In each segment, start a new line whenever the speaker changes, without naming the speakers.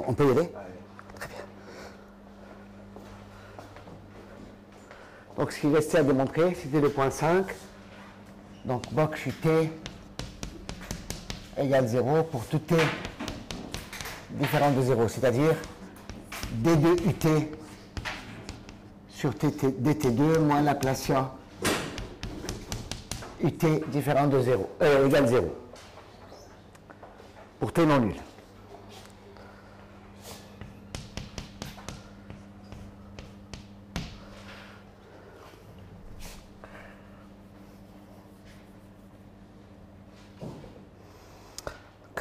On peut y aller? Très bien. Donc ce qui restait à démontrer, c'était le point 5. Donc box ut égale 0 pour tout t différent de 0, c'est-à-dire d2 ut sur dt2 moins Laplacien ut différent de 0, égale 0, pour t non nul.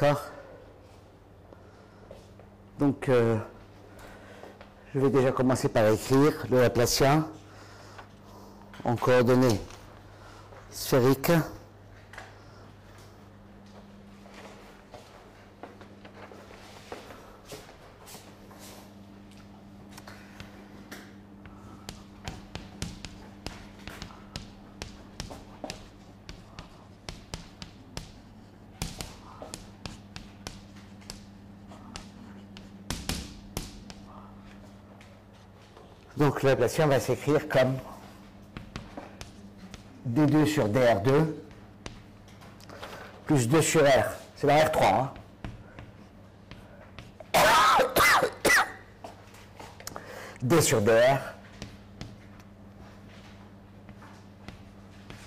D'accord. Donc, je vais déjà commencer par écrire le Laplacien en coordonnées sphériques. Donc le Laplacien va s'écrire comme d2 sur dr2 plus 2 sur r, c'est la r3. D sur dr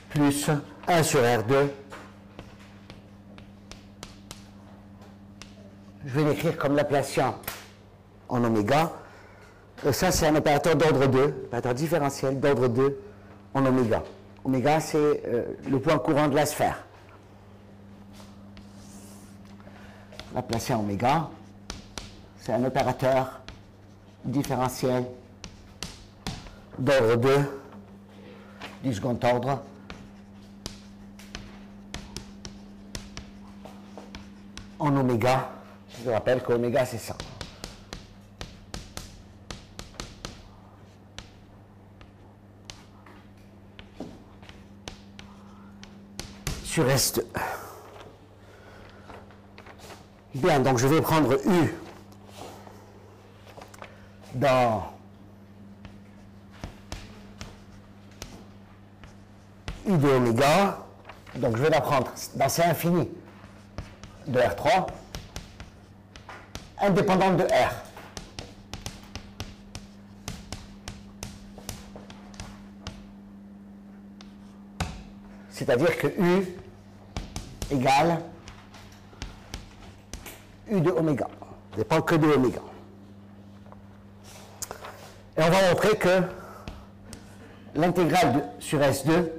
plus 1 sur r2. Je vais l'écrire comme Laplacien en oméga. Ça, c'est un opérateur d'ordre 2, opérateur différentiel d'ordre 2 en oméga. Oméga, c'est le point courant de la sphère. Laplacien oméga, c'est un opérateur différentiel d'ordre 2 du second ordre en oméga. Je vous rappelle qu'oméga, c'est ça. Sur S2. Bien, donc je vais prendre U dans U de oméga. Donc je vais la prendre dans C infini de R3, indépendante de R. C'est-à-dire que U égale U de oméga. Ne dépend que de oméga. Et on va montrer que l'intégrale sur S2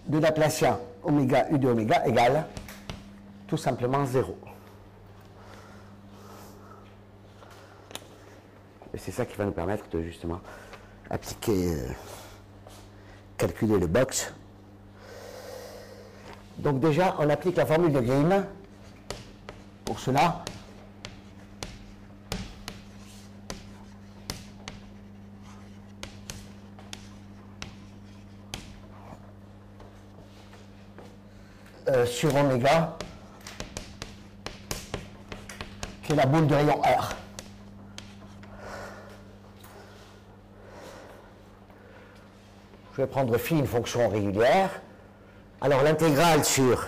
de Laplacien oméga U de oméga égale tout simplement 0. Et c'est ça qui va nous permettre de justement appliquer, calculer le box. Donc déjà, on applique la formule de Green. Pour cela, sur oméga, qui est la boule de rayon R. Je vais prendre phi, une fonction régulière. Alors l'intégrale sur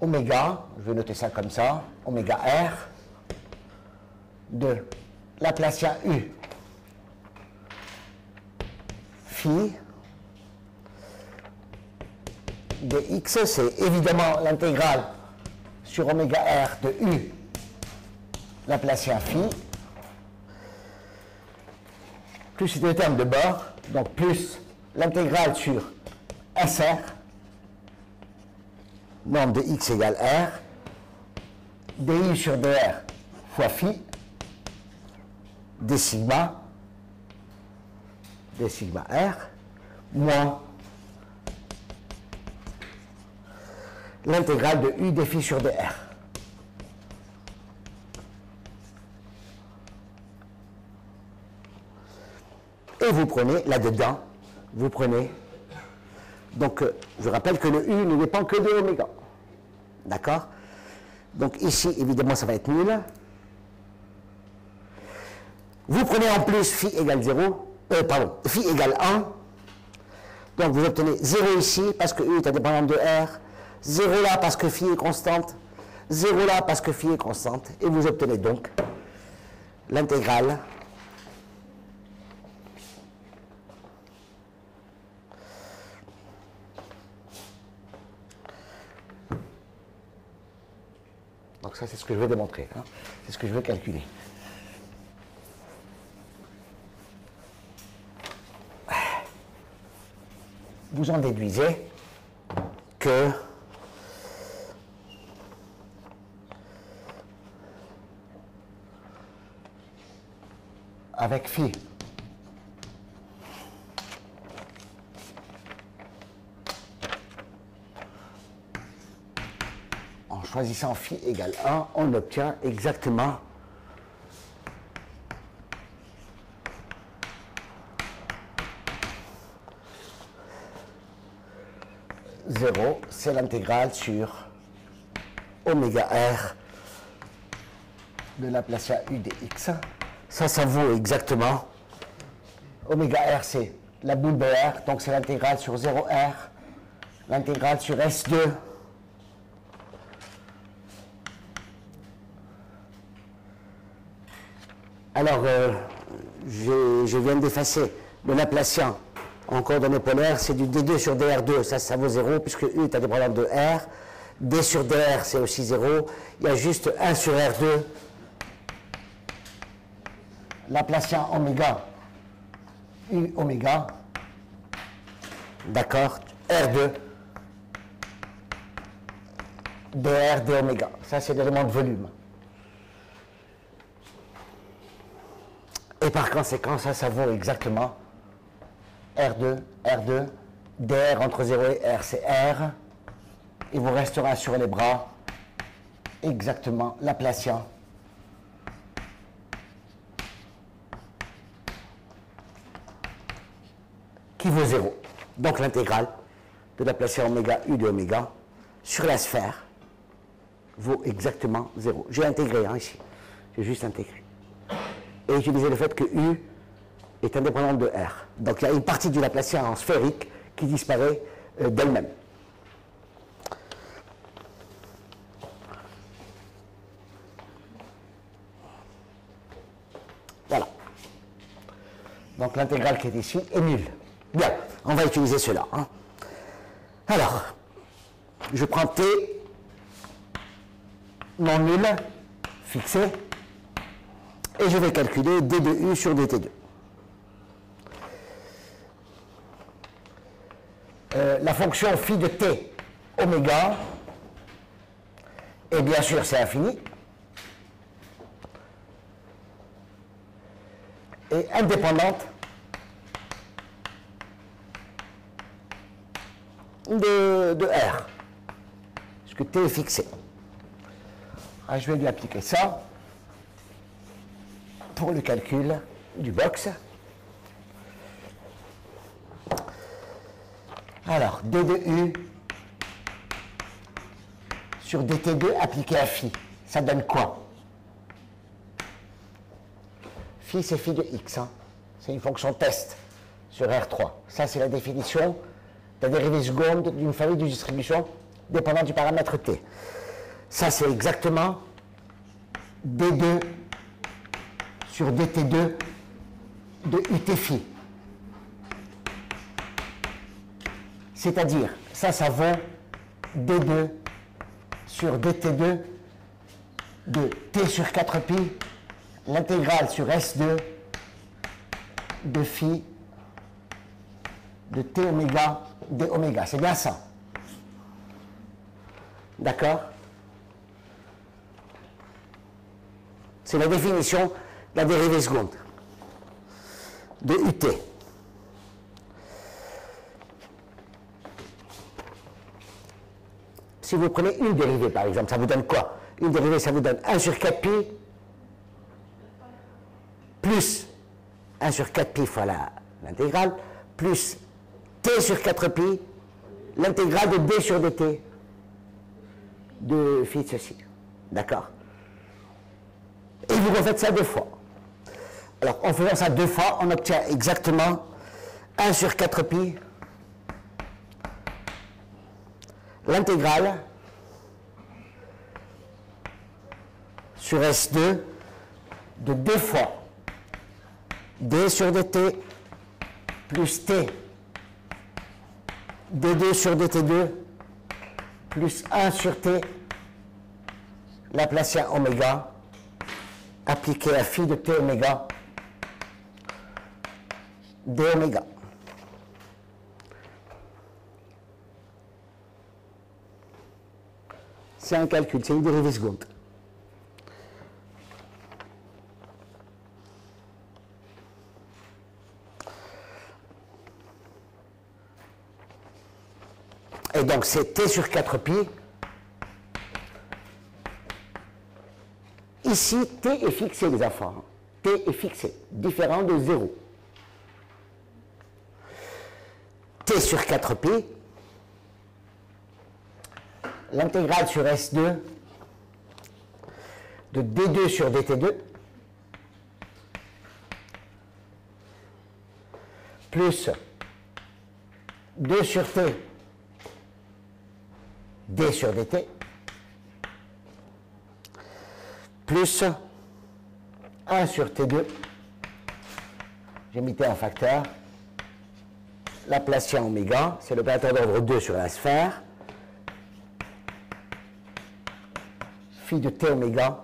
oméga, je vais noter ça comme ça, oméga R, de Laplacien U phi dx, c'est évidemment l'intégrale sur oméga R de U Laplacien phi, plus c'est le terme de bord, donc plus l'intégrale sur SR, norme de x égale R, di sur dr fois phi, d sigma R, moins l'intégrale de U de phi sur dr. Et vous prenez là-dedans, vous prenez, donc je rappelle que le U ne dépend que de oméga. D'accord? Donc ici, évidemment, ça va être nul. Vous prenez en plus phi égale 0, phi égale 1. Donc vous obtenez 0 ici parce que U est indépendant de R, 0 là parce que phi est constante, 0 là parce que phi est constante, et vous obtenez donc l'intégrale donc ça c'est ce que je veux démontrer, hein. C'est ce que je veux calculer. Vous en déduisez que avec phi en choisissant phi égale 1, on obtient exactement zéro, c'est l'intégrale sur oméga R de Laplacien U dx. Ça vaut exactement, oméga R c'est la boule de R, donc c'est l'intégrale sur 0R, l'intégrale sur S2, alors je viens d'effacer le Laplacien en coordonnées polaires, c'est du D2 sur DR2, ça vaut 0 puisque U est indépendant de R, D sur DR c'est aussi 0, il y a juste 1 sur R2, Laplacien oméga, U oméga, d'accord, R2, DR, D oméga, ça c'est l'élément de volume. Et par conséquent, ça vaut exactement R2, DR entre 0 et R, c'est R. Il vous restera sur les bras exactement Laplacien qui vaut 0. Donc l'intégrale de Laplacien oméga U de oméga sur la sphère vaut exactement 0. J'ai intégré ici, j'ai juste intégré. Et utilisé le fait que U est indépendante de R. Donc il y a une partie du Laplacien en sphérique qui disparaît d'elle-même. Voilà. Donc l'intégrale qui est ici est nulle. Bien, on va utiliser cela. Hein. Alors, je prends T non nul, fixé, et je vais calculer D de U sur dt2. La fonction phi de t oméga, et bien sûr c'est infini, est indépendante de R, puisque t est fixé. Alors, je vais lui appliquer ça pour le calcul du box. Alors, D de U sur dt2 appliqué à phi, ça donne quoi? Phi, c'est phi de x, hein. C'est une fonction test sur R3. Ça, c'est la définition de la dérivée seconde d'une famille de distribution dépendant du paramètre t. Ça, c'est exactement D2 sur dt2 de ut phi. C'est-à-dire, ça vaut D2 sur dt2 de t sur 4pi, l'intégrale sur S2 de phi de t oméga d oméga. C'est bien ça. D'accord? C'est la définition de la dérivée seconde de ut. Si vous prenez une dérivée, par exemple, ça vous donne quoi? Une dérivée, ça vous donne 1 sur 4pi plus 1 sur 4pi fois l'intégrale, plus t sur 4pi, l'intégrale de d sur dt de phi de ceci. D'accord? Et vous refaites ça 2 fois. Alors, en faisant ça 2 fois, on obtient exactement 1 sur 4 pi, l'intégrale sur S2 de 2 fois d sur dt plus t d2 sur dt2 plus 1 sur t Laplacien oméga appliqué à phi de t oméga d oméga. C'est un calcul, c'est une dérivée seconde. Et donc c'est t sur 4 pi. Ici, t est fixé, les enfants. T est fixé, différent de 0. T sur 4 pi, l'intégrale sur S2 de D2 sur DT2 plus 2 sur T D sur DT plus 1 sur T2, j'ai mis T en facteur, Laplacien oméga, c'est l'opérateur d'ordre 2 sur la sphère, phi de T oméga,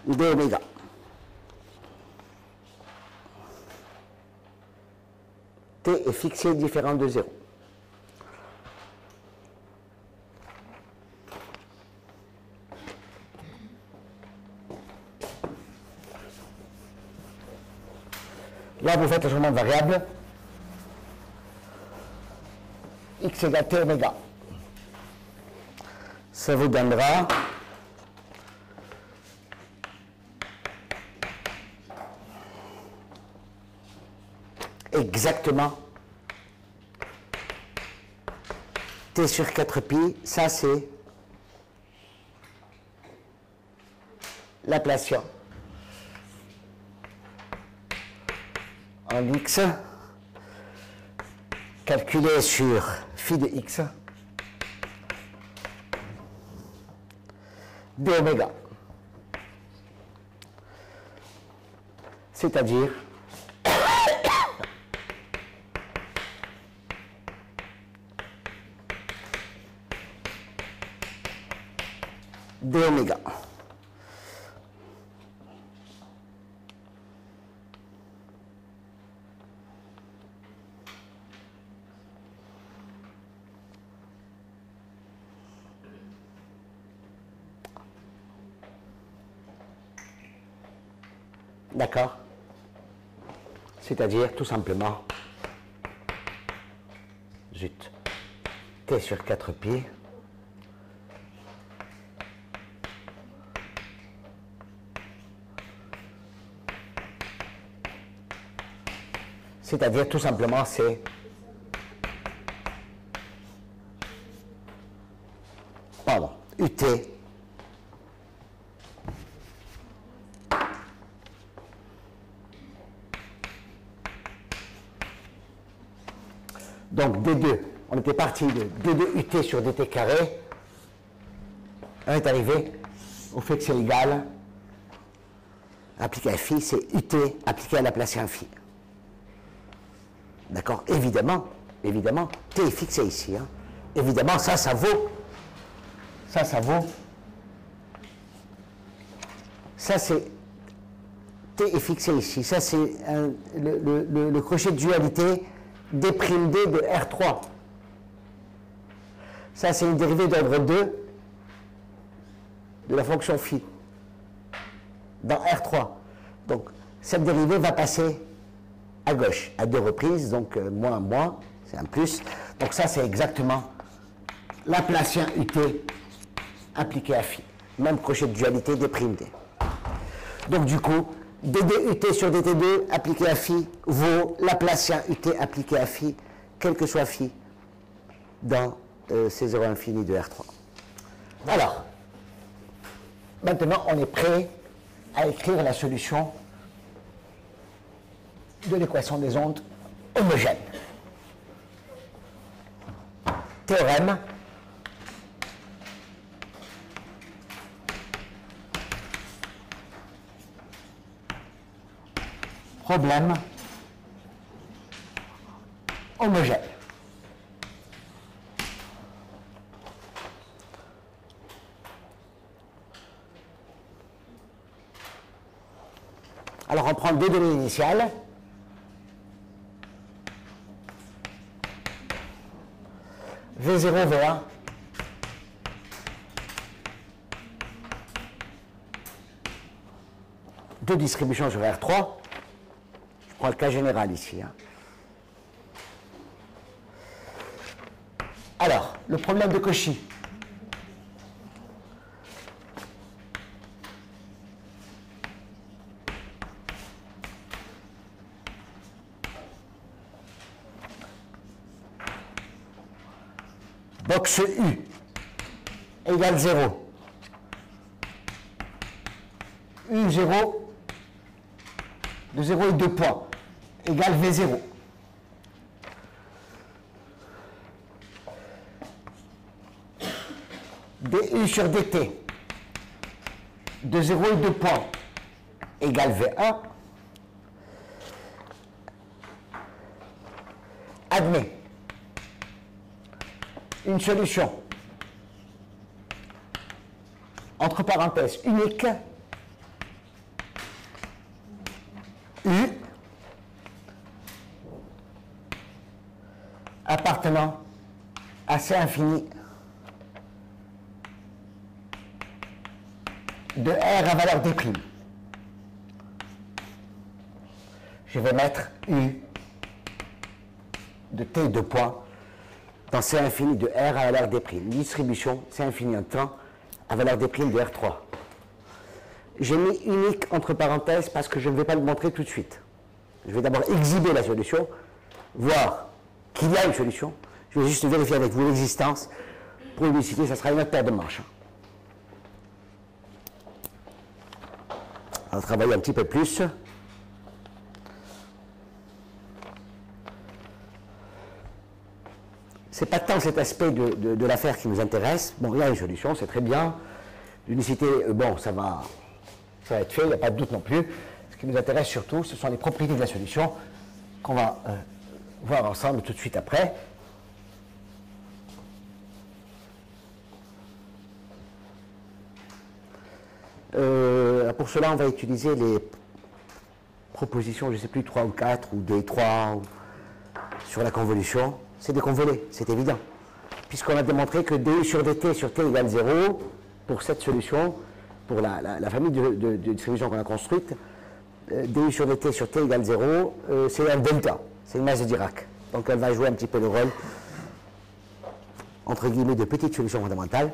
D oméga. T est fixé différent de 0. Là, vous faites le changement de variable. X égale T oméga. Ça vous donnera exactement T sur 4 pi. Ça, c'est Laplacien en x calculé sur phi de x d oméga, c'est-à-dire d oméga. D'accord? C'est-à-dire, tout simplement, zut, T sur 4 pi c'est-à-dire, tout simplement, c'est UT donc D2, on était parti de D2 UT sur DT carré, on est arrivé au fait que c'est égal, appliqué à phi, c'est UT appliqué à Laplacien phi. D'accord? Évidemment, T est fixé ici. Hein. Évidemment, ça vaut. Ça c'est. T est fixé ici. Ça, c'est le crochet de dualité d'D de R3. Ça, c'est une dérivée d'ordre 2 de la fonction phi dans R3. Donc, cette dérivée va passer à gauche, à 2 reprises, donc moins, c'est un plus. Donc ça, c'est exactement Laplacien UT appliqué à phi. Même crochet de dualité D'. Donc du coup, DD UT sur DT2 appliqué à phi vaut Laplacien UT appliqué à phi, quel que soit phi, dans C0 infini de R3. Alors, Maintenant, on est prêt à écrire la solution de l'équation des ondes homogènes. Théorème. Problème homogène. Alors on prend deux données initiales. V0, V1. Deux distributions sur R3. Je prends le cas général ici. Alors, le problème de Cauchy. Box U égale 0. U0 de 0 et 2 points égale V0. DU sur DT de 0 et 2 points égale V1. Admet une solution entre parenthèses unique U appartenant à C infini de R à valeur D'. Je vais mettre U de T 2 points dans C infini de R à valeur D'. Distribution C infini en temps à valeur D' de R3. J'ai mis unique entre parenthèses parce que je ne vais pas le montrer tout de suite. Je vais d'abord exhiber la solution, voir qu'il y a une solution. Je vais juste vérifier avec vous l'existence. Pour l'unicité, ça sera une autre paire de manches. On va travailler un petit peu plus. C'est pas tant cet aspect de l'affaire qui nous intéresse. Bon, il y a une solution, c'est très bien. L'unicité, bon, ça va être fait, il n'y a pas de doute non plus. Ce qui nous intéresse surtout, ce sont les propriétés de la solution qu'on va voir ensemble tout de suite après. Pour cela, on va utiliser les propositions, je ne sais plus, 3 ou 4, ou 2 et 3, sur la convolution. C'est des convolés, c'est évident. Puisqu'on a démontré que du sur dt sur t égale 0, pour cette solution, pour la famille de distribution qu'on a construite, du sur dt sur t égale 0, c'est un delta, c'est une masse de Dirac. Donc elle va jouer un petit peu le rôle, entre guillemets, de petite solution fondamentale.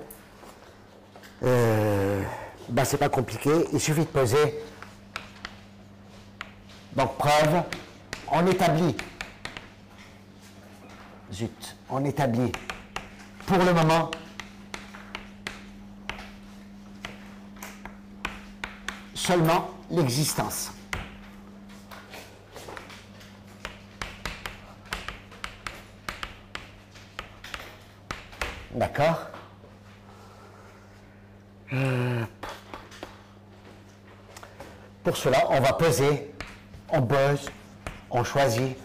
C'est pas compliqué, il suffit de poser. Donc preuve, on établit. Zut, on établit pour le moment seulement l'existence. D'accord ? Pour cela, on va peser, on buzz, on choisit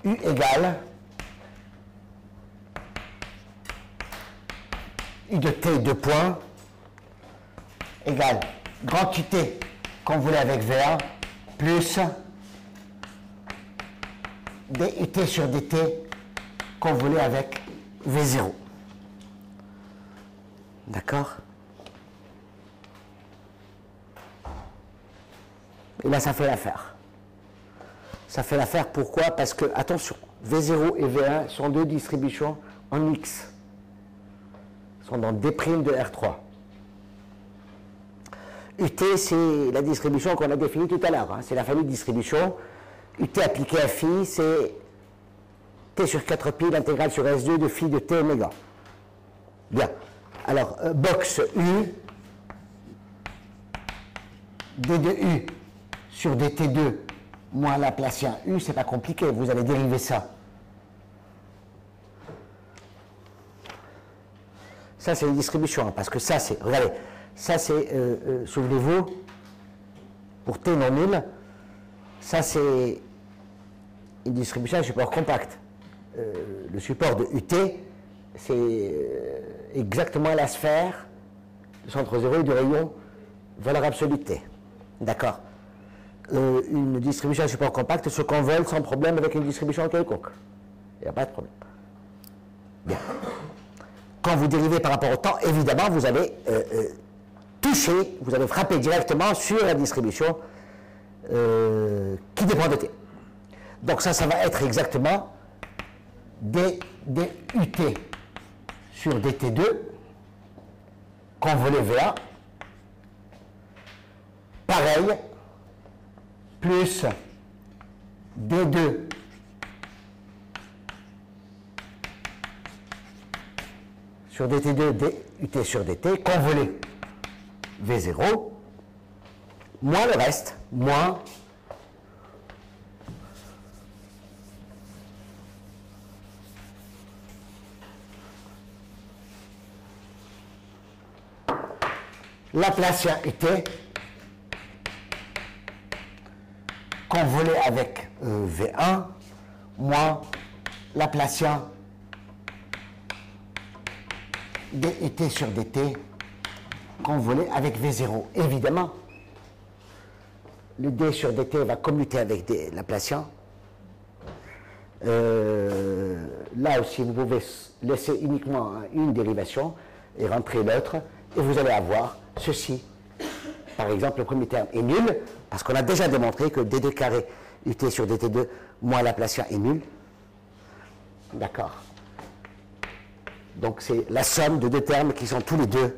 U égale U de T 2 points égale grand UT qu'on voulait avec V1 plus DUT sur DT qu'on voulait avec V0. D'accord ? Et là, ça fait l'affaire. Ça fait l'affaire, pourquoi? Parce que, attention, V0 et V1 sont deux distributions en X. Sont dans D' de R3. UT, c'est la distribution qu'on a définie tout à l'heure. C'est la famille de distribution. UT appliqué à phi, c'est T sur 4pi, l'intégrale sur S2 de phi de T oméga. Bien. Alors, box U, d de U sur dt2 moins Laplacien U, c'est pas compliqué, vous allez dériver ça. Ça, c'est une distribution, hein, parce que ça, c'est, regardez, ça, c'est, souvenez-vous, pour t non nul, ça, c'est une distribution à support compact. Le support de UT, c'est exactement la sphère du centre zéro et du rayon valeur absolue de T. D'accord. Une distribution à support compact se convole sans problème avec une distribution quelconque. Il n'y a pas de problème. Bien. Quand vous dérivez par rapport au temps, évidemment, vous allez toucher, vous allez frapper directement sur la distribution qui dépend de T. Donc ça va être exactement dUT sur dt2 convolé V1, pareil, plus d2 sur dt2 dUT sur dt convolé V0 moins le reste, moins Laplacien UT convolé avec V1 moins Laplacien dUT sur dt convolé avec V0. Évidemment, le d sur dt va commuter avec des Laplaciens. Là aussi, vous pouvez laisser uniquement une dérivation et rentrer l'autre, et vous allez avoir ceci. Par exemple, le premier terme est nul, parce qu'on a déjà démontré que d2 carré ut sur dt2 moins Laplacien est nul. D'accord. Donc c'est la somme de deux termes qui sont tous les deux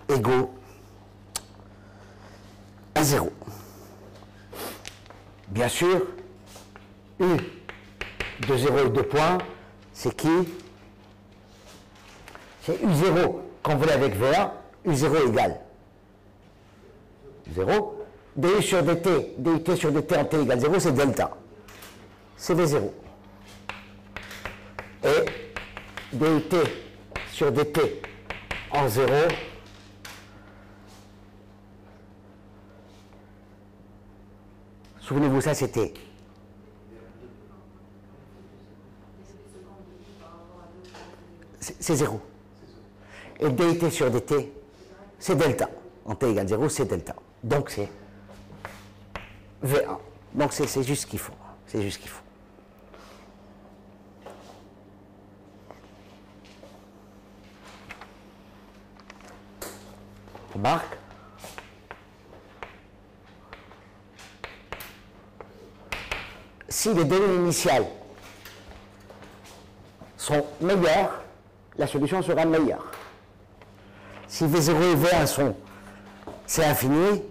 égaux à 0. Bien sûr, U de 0 et 2 points, c'est qui? C'est U0 convolé avec V1, U0 égale 0. du sur dt, dut sur dt en t égale 0, c'est delta. C'est V0. Et dut sur dt en 0, souvenez-vous, ça c'était c'est 0. Et dut sur dt, c'est delta. En t égale 0, c'est delta. Donc c'est V1. Donc c'est juste ce qu'il faut. C'est juste ce qu'il faut. Remarque. Si les données initiales sont meilleures, la solution sera meilleure. Si V0 et V1 sont, c'est infini,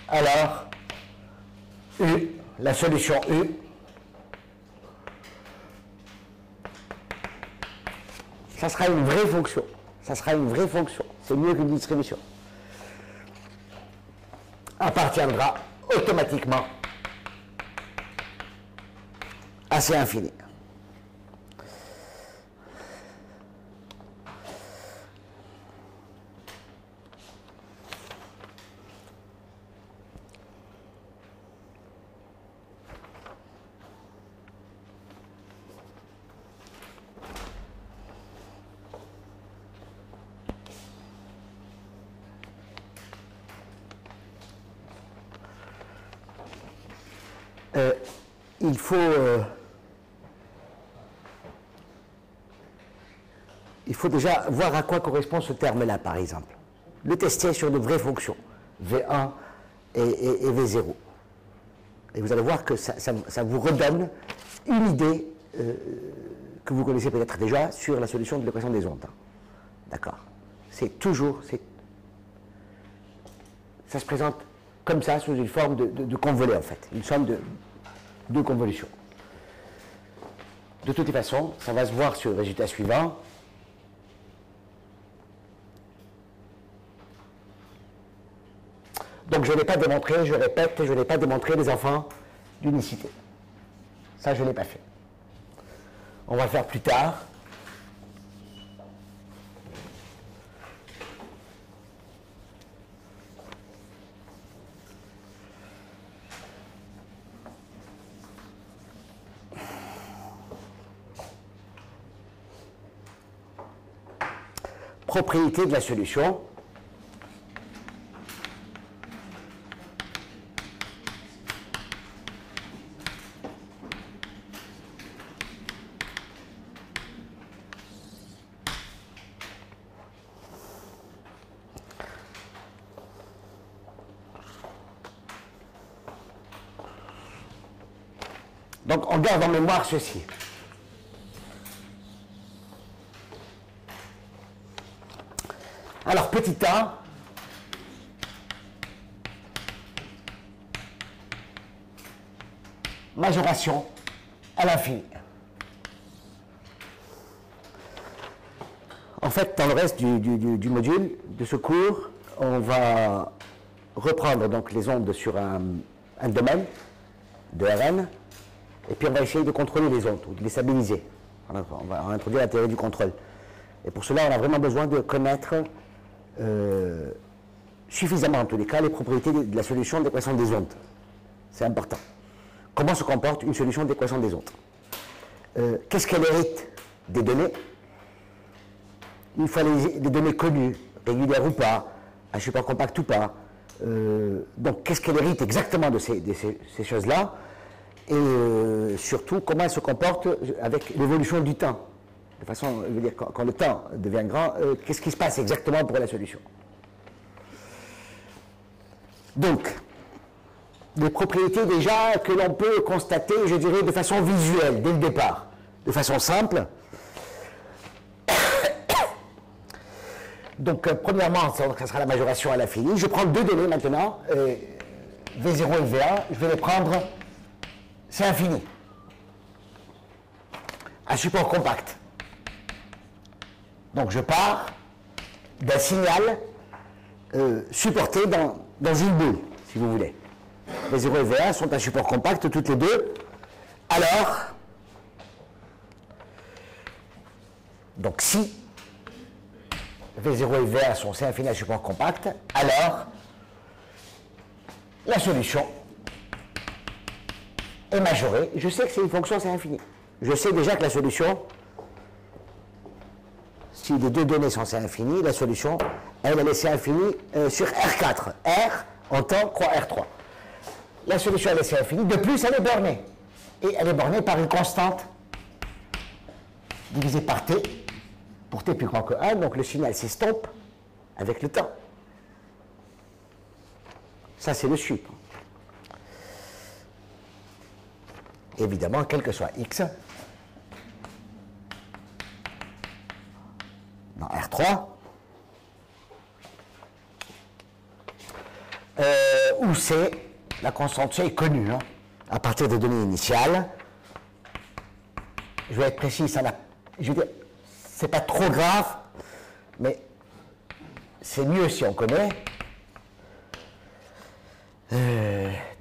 alors U, la solution U, ça sera une vraie fonction. Ça sera une vraie fonction. C'est mieux qu'une distribution. Appartiendra automatiquement à C infini. Il faut déjà voir à quoi correspond ce terme-là, par exemple. Le tester sur de vraies fonctions, V1 et V0. Et vous allez voir que ça vous redonne une idée que vous connaissez peut-être déjà sur la solution de l'équation des ondes. D'accord. C'est toujours ça se présente comme ça, sous une forme de convolé en fait, une somme de deux convolutions. De toute façon, ça va se voir sur le résultat suivant. Donc je ne l'ai pas démontré, je répète, je n'ai pas démontré les enfants d'unicité. Ça, je ne l'ai pas fait. On va le faire plus tard. Propriété de la solution. Donc on garde en mémoire ceci. Alors petit a, majoration à l'infini. En fait, dans le reste du module, de ce cours, on va reprendre donc les ondes sur un domaine de Rn, et puis on va essayer de contrôler les ondes, ou de les stabiliser. On va introduire la théorie du contrôle. Et pour cela, on a vraiment besoin de connaître suffisamment, en tous les cas, les propriétés de la solution d'équation des ondes. C'est important. Comment se comporte une solution d'équation des ondes? Qu'est-ce qu'elle hérite des données? Une fois les données connues, régulières ou pas, à support compact ou pas, donc qu'est-ce qu'elle hérite exactement de ces choses-là? Et surtout, comment elle se comporte avec l'évolution du temps? De façon, je veux dire, quand le temps devient grand, qu'est-ce qui se passe exactement pour la solution? Donc, des propriétés déjà que l'on peut constater, je dirais, de façon visuelle, dès le départ, de façon simple. Donc, premièrement, ça sera la majoration à l'infini. Je prends deux données maintenant, V0 et V1, je vais les prendre, c'est infini, à support compact. Donc je pars d'un signal supporté dans une boule, si vous voulez. V0 et V1 sont à support compact toutes les deux. Alors, donc si V0 et V1 sont C infini à support compact, alors la solution est majorée. Je sais que c'est une fonction C infini. Je sais déjà que la solution, si les deux données sont C infini, la solution, elle est C infini sur R4. R en temps croix R3. La solution elle est C infini. De plus, elle est bornée. Et elle est bornée par une constante divisée par T, pour T plus grand que 1. Donc le signal s'estompe avec le temps. Ça, c'est le sup. Évidemment, quel que soit X, dans R3, où C, la constante C est connue, hein, à partir des données initiales. Je vais être précis, je veux dire, c'est pas trop grave, mais c'est mieux si on connaît.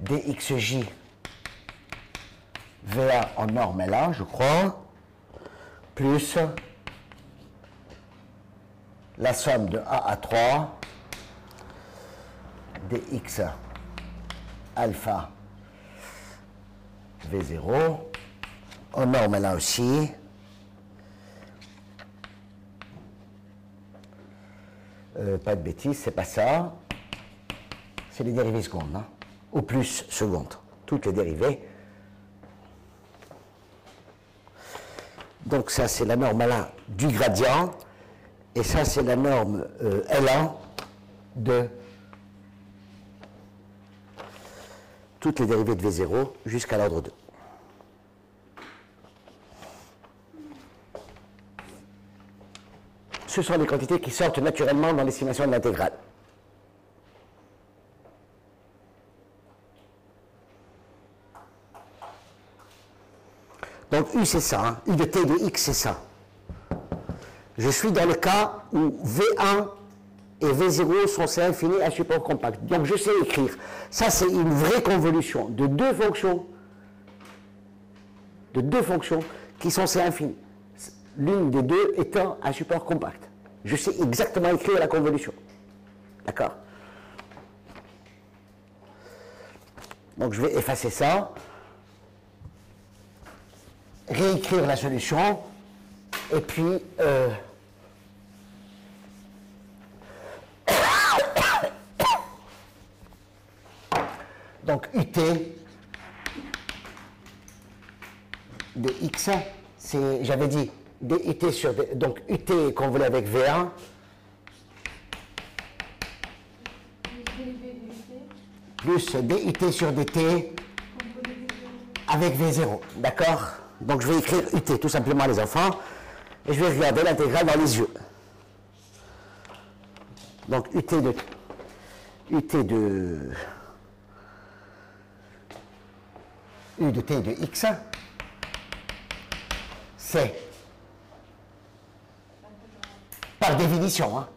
dxj V1 en norme L1, je crois, plus la somme de A à 3 dx alpha V0 en norme L1 aussi, pas de bêtises, c'est pas ça, c'est les dérivées secondes, hein, ou plus secondes, toutes les dérivées. Donc ça, c'est la norme L1 du gradient, et ça, c'est la norme L1 de toutes les dérivées de V0 jusqu'à l'ordre 2. Ce sont les quantités qui sortent naturellement dans l'estimation de l'intégrale. U c'est ça, hein. U de t de x c'est ça. Je suis dans le cas où V1 et V0 sont C infini à support compact. Donc je sais écrire. Ça c'est une vraie convolution de deux fonctions qui sont C infini. L'une des deux étant un support compact. Je sais exactement écrire la convolution. D'accord? Donc je vais effacer ça, réécrire la solution, et puis donc ut de x, c'est, j'avais dit, ut sur, donc ut est convolé avec V1, plus dut sur dt avec V0, d'accord? Donc je vais écrire ut tout simplement les enfants, et je vais regarder l'intégrale dans les yeux. Donc ut de u de t de x, c'est par définition, hein,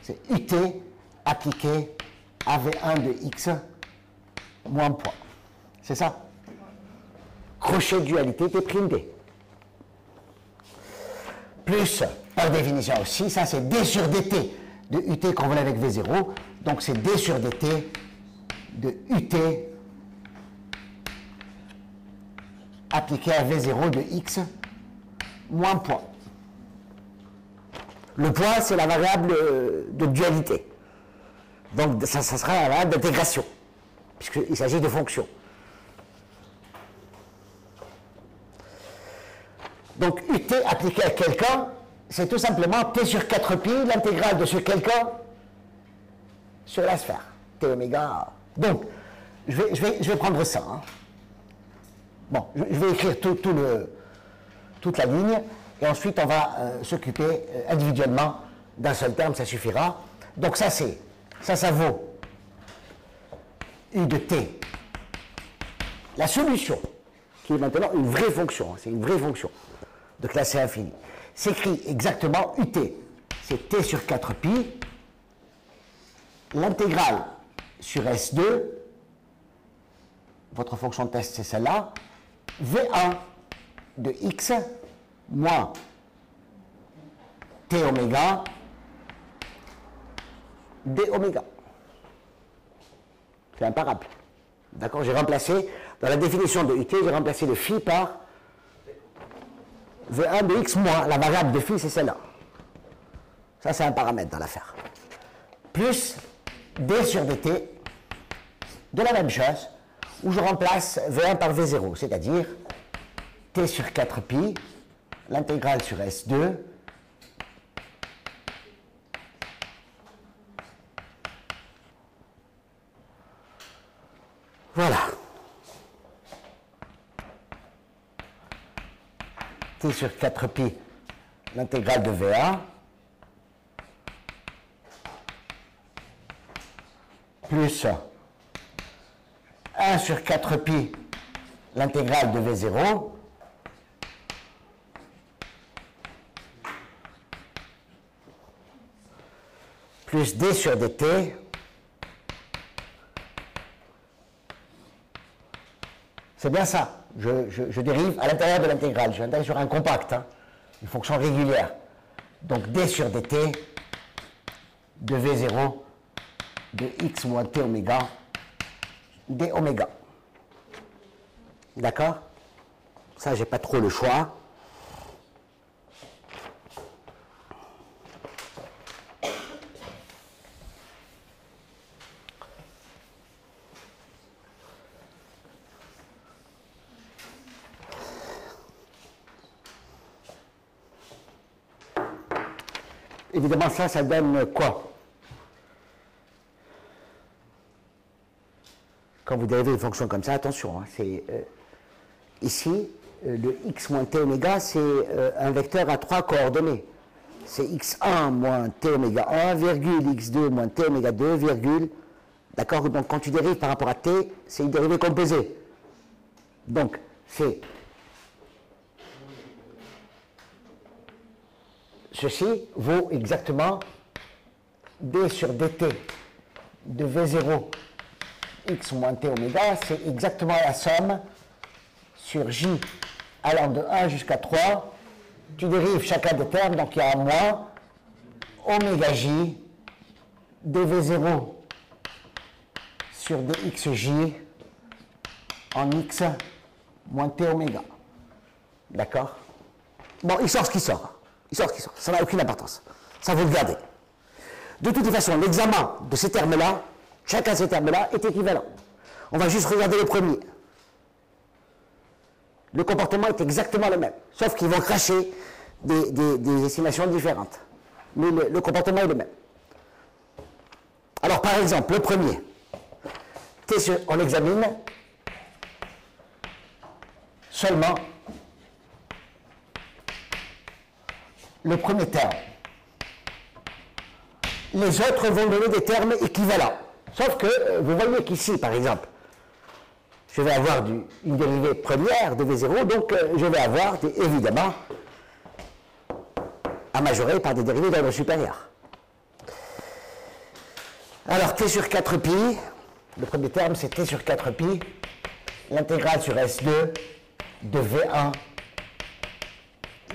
c'est ut appliqué à V1 de x moins point. C'est ça? Crochet dualité T'D. Plus, par définition aussi, ça c'est d sur dt de ut convolé avec V0. Donc c'est d sur dt de ut appliqué à V0 de x moins point. Le point, c'est la variable de dualité. Donc ça sera la variable d'intégration, puisqu'il s'agit de fonctions. Donc ut appliqué à quelqu'un, c'est tout simplement t sur 4pi, l'intégrale de ce quelqu'un sur la sphère, t oméga. Donc, je vais prendre ça. Hein. Bon, je vais écrire toute la ligne, et ensuite on va s'occuper individuellement d'un seul terme, ça suffira. Donc ça vaut u de t, la solution, qui est maintenant une vraie fonction, c'est une vraie fonction de classe infinie, s'écrit exactement ut, c'est t sur 4pi, l'intégrale sur S2, votre fonction de test c'est celle-là, V1 de x moins t oméga d oméga. C'est imparable. D'accord? J'ai remplacé, dans la définition de ut, j'ai remplacé le phi par V1 de x moins, la variable de phi, c'est celle-là. Ça, c'est un paramètre dans l'affaire. Plus d sur dt, de la même chose, où je remplace V1 par V0, c'est-à-dire t sur 4pi, l'intégrale sur S2, voilà. T sur 4pi, l'intégrale de V1, plus 1 sur 4pi, l'intégrale de V0, plus d sur dt, c'est bien ça. Je dérive à l'intérieur de l'intégrale. Je l'intègre sur un compact, hein, une fonction régulière. Donc d sur dt de V0 de x moins t oméga d oméga. D'accord? Ça, j'ai pas trop le choix. Évidemment, ça donne quoi? Quand vous dérivez une fonction comme ça, attention, hein, c'est ici, le x moins t oméga, c'est un vecteur à 3 coordonnées. C'est x1 moins t oméga 1, virgule, x2 moins t oméga 2, virgule. D'accord? Donc, quand tu dérives par rapport à t, c'est une dérivée composée. Donc, c'est ceci vaut exactement d sur dt de v0 x moins t oméga, c'est exactement la somme sur j allant de 1 jusqu'à 3. Tu dérives chacun des termes, donc il y a un moins oméga j dv0 sur dxj en x moins t oméga. D'accord? Bon, il sort ce qui sort. Il sort ce qui sort. Ça n'a aucune importance. Ça, vous le gardez. De toute façon, l'examen de ces termes-là, chacun de ces termes-là, est équivalent. On va juste regarder le premier. Le comportement est exactement le même, sauf qu'ils vont cracher des estimations différentes. Mais le comportement est le même. Alors, par exemple, le premier, on examine seulement le premier terme. Les autres vont donner des termes équivalents. Sauf que, vous voyez qu'ici, par exemple, je vais avoir une dérivée première de V0, donc je vais avoir, évidemment, à majorer par des dérivées d'ordre supérieur. Alors, t sur 4pi, le premier terme, c'est t sur 4pi, l'intégrale sur S2 de V1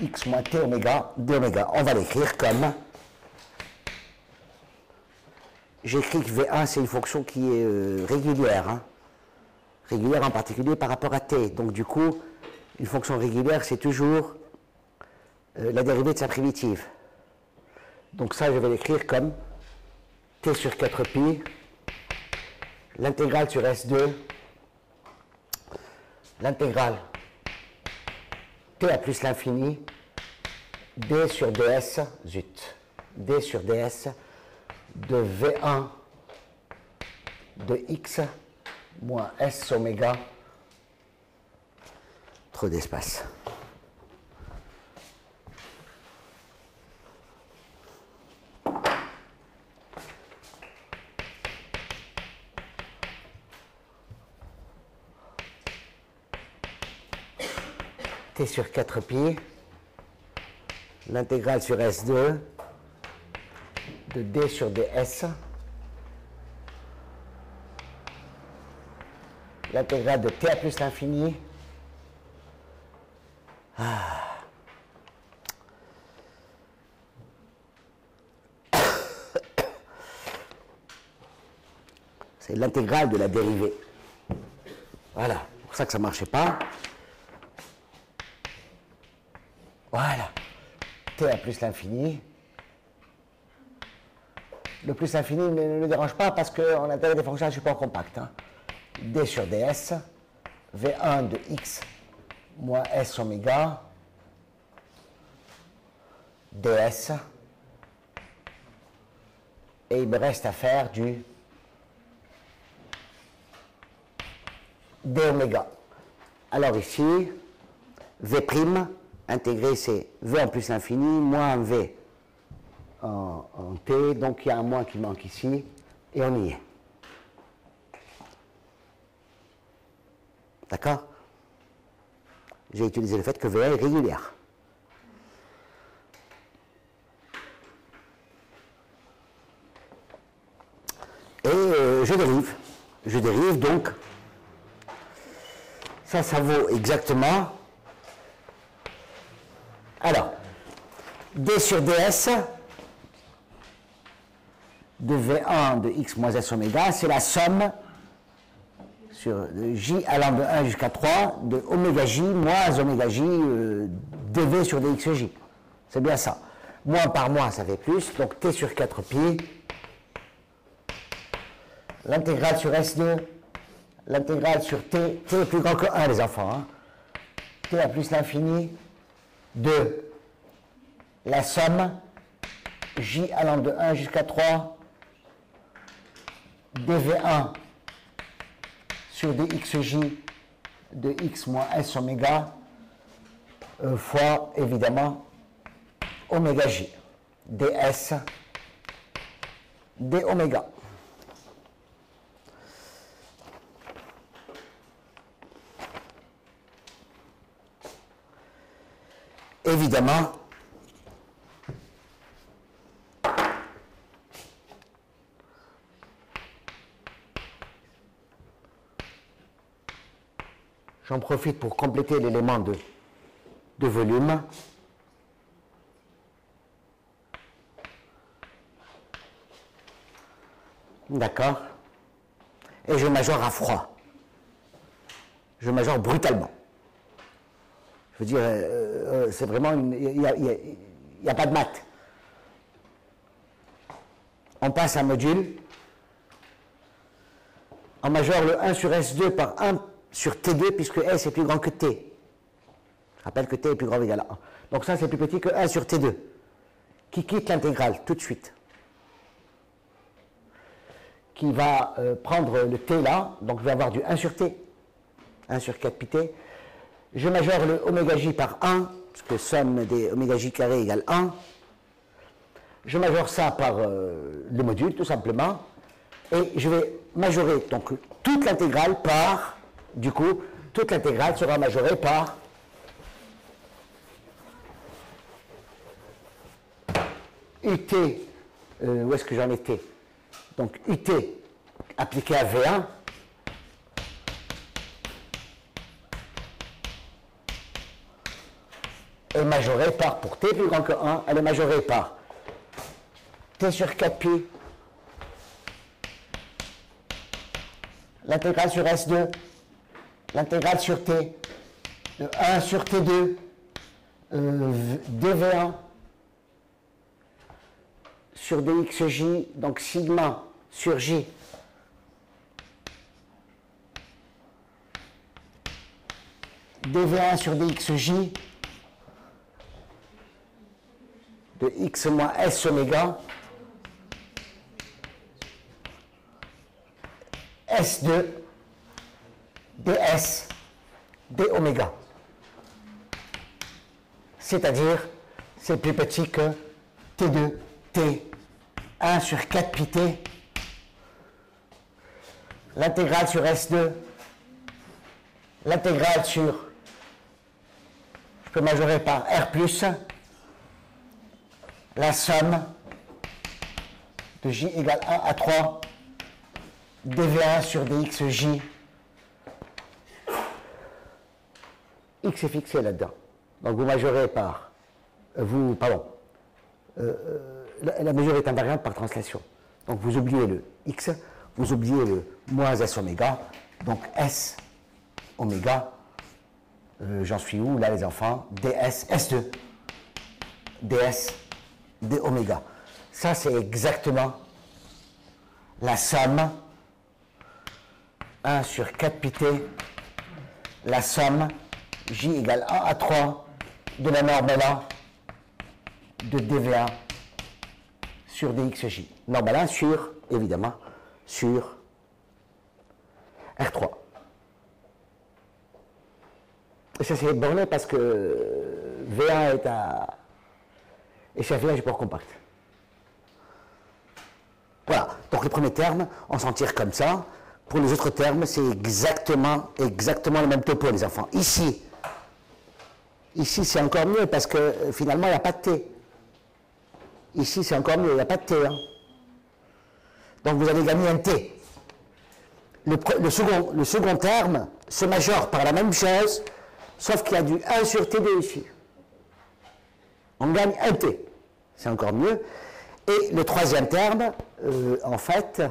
x moins t oméga d'oméga. On va l'écrire comme... J'écris que V1, c'est une fonction qui est régulière. Hein. Régulière en particulier par rapport à t. Donc du coup, une fonction régulière, c'est toujours la dérivée de sa primitive. Donc ça, je vais l'écrire comme t sur 4pi, l'intégrale sur S2, l'intégrale t à plus l'infini, d sur ds, d sur ds de V1 de x moins s oméga, trop d'espace. T sur 4pi, l'intégrale sur S2 de d sur ds, l'intégrale de t à plus l'infini, c'est l'intégrale de la dérivée. Voilà, c'est pour ça que ça ne marchait pas. Voilà, t à plus l'infini. Le plus infini ne nous dérange pas parce qu'on intègre des fonctions à support compact. Hein. d sur ds, v1 de x moins s oméga, ds, et il me reste à faire du d oméga. Alors ici, v', intégré c'est v en plus l'infini moins v en t, donc il y a un moins qui manque ici, et on y est. D'accord? J'ai utilisé le fait que V1 est régulière. Et je dérive. Je dérive donc. Ça vaut exactement. Alors, d sur ds de V1 de x moins s oméga, c'est la somme sur j allant de 1 jusqu'à 3 de oméga j moins oméga j dv sur dxj. C'est bien ça. Moins par moins, ça fait plus. Donc t sur 4pi, l'intégrale sur S2, l'intégrale sur t est plus grand que 1, les enfants. Hein. T à plus l'infini de la somme j allant de 1 jusqu'à 3 dv1 sur dxj de x moins s oméga fois, évidemment, oméga j, ds, d oméga. Évidemment, J'en profite pour compléter l'élément de volume. D'accord? Et je majore à froid. Je majore brutalement. Je veux dire, c'est vraiment il n'y a pas de maths. On passe un module. On majore le 1 sur S2 par 1 sur T2 puisque S est plus grand que T. Je rappelle que T est plus grand ou égal à 1. Donc ça c'est plus petit que 1 sur T2 qui quitte l'intégrale tout de suite. Qui va prendre le T là, donc je vais avoir du 1 sur T, 1 sur 4 pi T. Je majore le oméga J par 1, parce que somme des oméga J carré égale 1. Je majore ça par le module, tout simplement. Et je vais majorer donc toute l'intégrale par, du coup, toute l'intégrale sera majorée par UT, où est-ce que j'en étais? Donc UT appliqué à V1, est majorée par, pour T plus grand que 1, elle est majorée par T sur 4 pi, l'intégrale sur S2, l'intégrale sur T, de 1 sur T2, dV1 sur dxj, donc sigma sur j, dv1 sur dxj, de x moins s oméga, S2 ds d oméga. C'est-à-dire, c'est plus petit que T2, T, 1 sur 4 pi T, l'intégrale sur S2, l'intégrale sur, je peux majorer par R+, la somme de J égale 1 à 3, dv1 sur dxj, x est fixé là-dedans. Donc vous majorez par, la mesure est invariante par translation. Donc vous oubliez le x, vous oubliez le moins s oméga, donc s oméga, j'en suis où là les enfants, ds s2, ds d oméga. Ça c'est exactement la somme 1 sur 4 pi t, la somme j égale 1 à 3 de la norme là de dv1 sur dxj. Norme 1 sur, évidemment, sur R3. Et ça c'est borné parce que V1 est à échafouillage port compact. Voilà, donc les premiers termes, on s'en tire comme ça. Pour les autres termes, c'est exactement le même topo, les enfants. Ici c'est encore mieux parce que finalement, il n'y a pas de T. Ici, c'est encore mieux, il n'y a pas de T. Hein. Donc, vous avez gagné un T. Le second terme se majore par la même chose, sauf qu'il y a du 1 sur T2 ici. On gagne un T. C'est encore mieux. Et le troisième terme, en fait,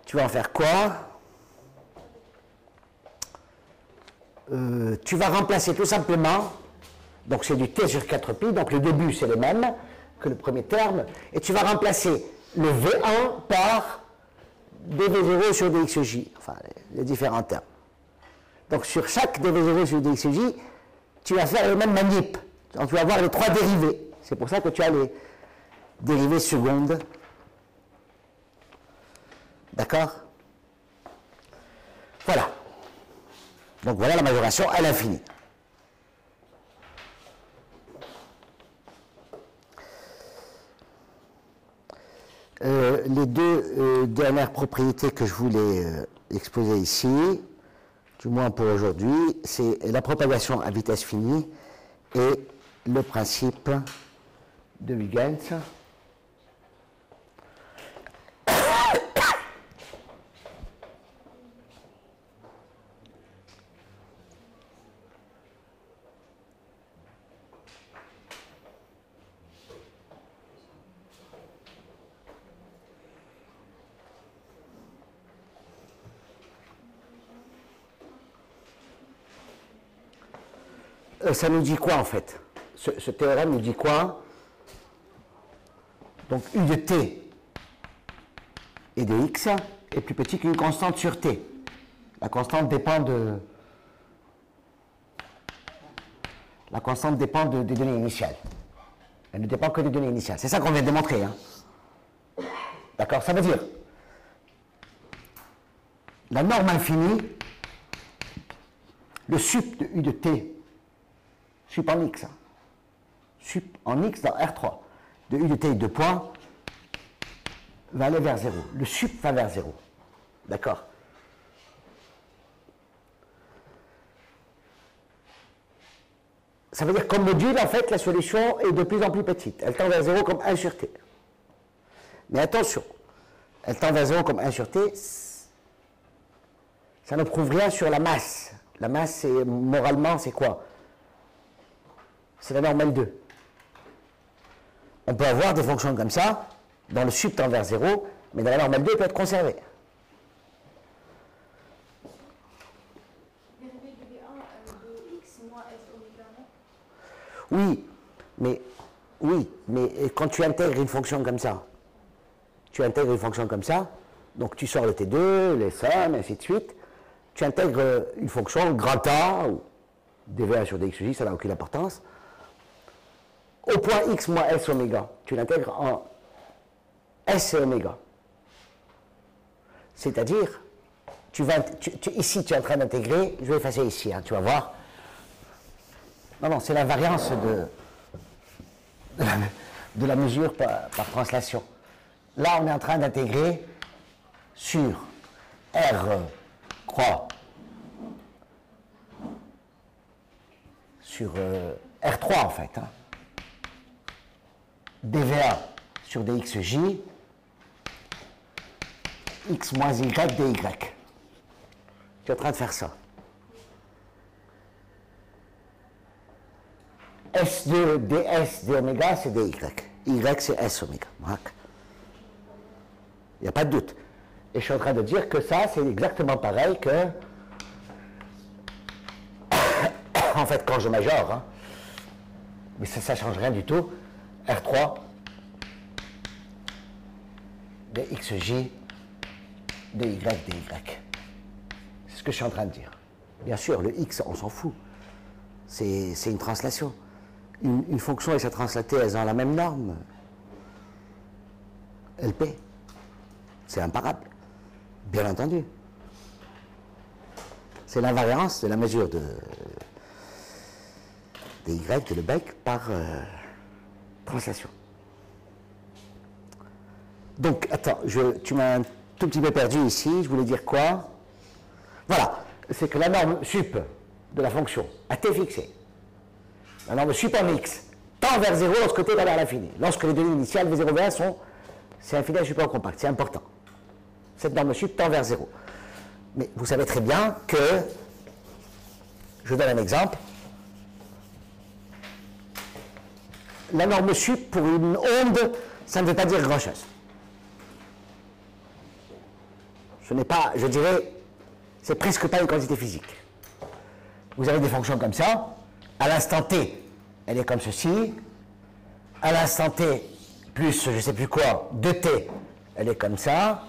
tu vas en faire quoi? Tu vas remplacer tout simplement, donc c'est du T sur 4 pi, donc le début c'est le même que le premier terme, et tu vas remplacer le V1 par dv0 sur dxj, enfin les différents termes. Donc sur chaque dv0 sur dxj, tu vas faire le même manip, donc tu vas avoir les trois dérivés. C'est pour ça que tu as les dérivées secondes. D'accord? Voilà. Donc voilà la majoration à l'infini. Les deux dernières propriétés que je voulais exposer ici, du moins pour aujourd'hui, c'est la propagation à vitesse finie et le principe de Huygens. ça nous dit quoi en fait? Ce théorème nous dit quoi? Donc U de t et de x est plus petit qu'une constante sur t. La constante dépend des données initiales. Elle ne dépend que des données initiales. C'est ça qu'on vient de démontrer. Hein. D'accord? Ça veut dire la norme infinie, le sup de U de t, sup en x, hein, sup en x dans R3, de U de t 2 points, va aller vers 0. Le sup va vers 0. D'accord? Ça veut dire qu'en module, en fait, la solution est de plus en plus petite. Elle tend vers 0 comme 1 sur t. Mais attention, elle tend vers 0 comme 1 sur t, ça ne prouve rien sur la masse. La masse, moralement, c'est quoi? C'est la norme L2. On peut avoir des fonctions comme ça, dont le sup tend vers 0, mais dans la norme L2, elle peut être conservée. Oui, mais quand tu intègres une fonction comme ça, donc tu sors le T2, les sommes, ainsi de suite, tu intègres une fonction grand A, ou dv1 sur dxj, ça n'a aucune importance, au point x moins s oméga, tu l'intègres en s et oméga. C'est-à-dire, ici tu es en train d'intégrer, je vais effacer ici, hein, tu vas voir. Non, c'est la variance de la mesure par translation. Là, on est en train d'intégrer sur R croix sur R3 en fait. Hein, dv1 sur dxj, x moins y dy. Tu es en train de faire ça. S2 ds d'oméga, c'est dy. Y, c'est s oméga. Il n'y a pas de doute. Et je suis en train de dire que ça, c'est exactement pareil que, en fait, quand je majore, hein, mais ça ne change rien du tout, R3 de xj de y dy. C'est ce que je suis en train de dire. Bien sûr, le x, on s'en fout. C'est une translation. Une fonction et sa translatée, elles ont la même norme. LP. C'est imparable. Bien entendu. C'est l'invariance de la mesure de y de Lebesgue par translation. Donc, attends, tu m'as un tout petit peu perdu ici. Je voulais dire quoi? Voilà. C'est que la norme sup de la fonction à t fixée, la norme sup en x, tend vers 0 lorsque t va vers l'infini. Lorsque les données initiales v0, v1 sont, c'est infini à support compact, c'est important. Cette norme sup tend vers 0. Mais vous savez très bien que, je donne un exemple, la norme sup pour une onde, ça ne veut pas dire grand-chose. Ce n'est pas, je dirais, c'est presque pas une quantité physique. Vous avez des fonctions comme ça, à l'instant t, elle est comme ceci, à l'instant t plus je ne sais plus quoi, 2t, elle est comme ça,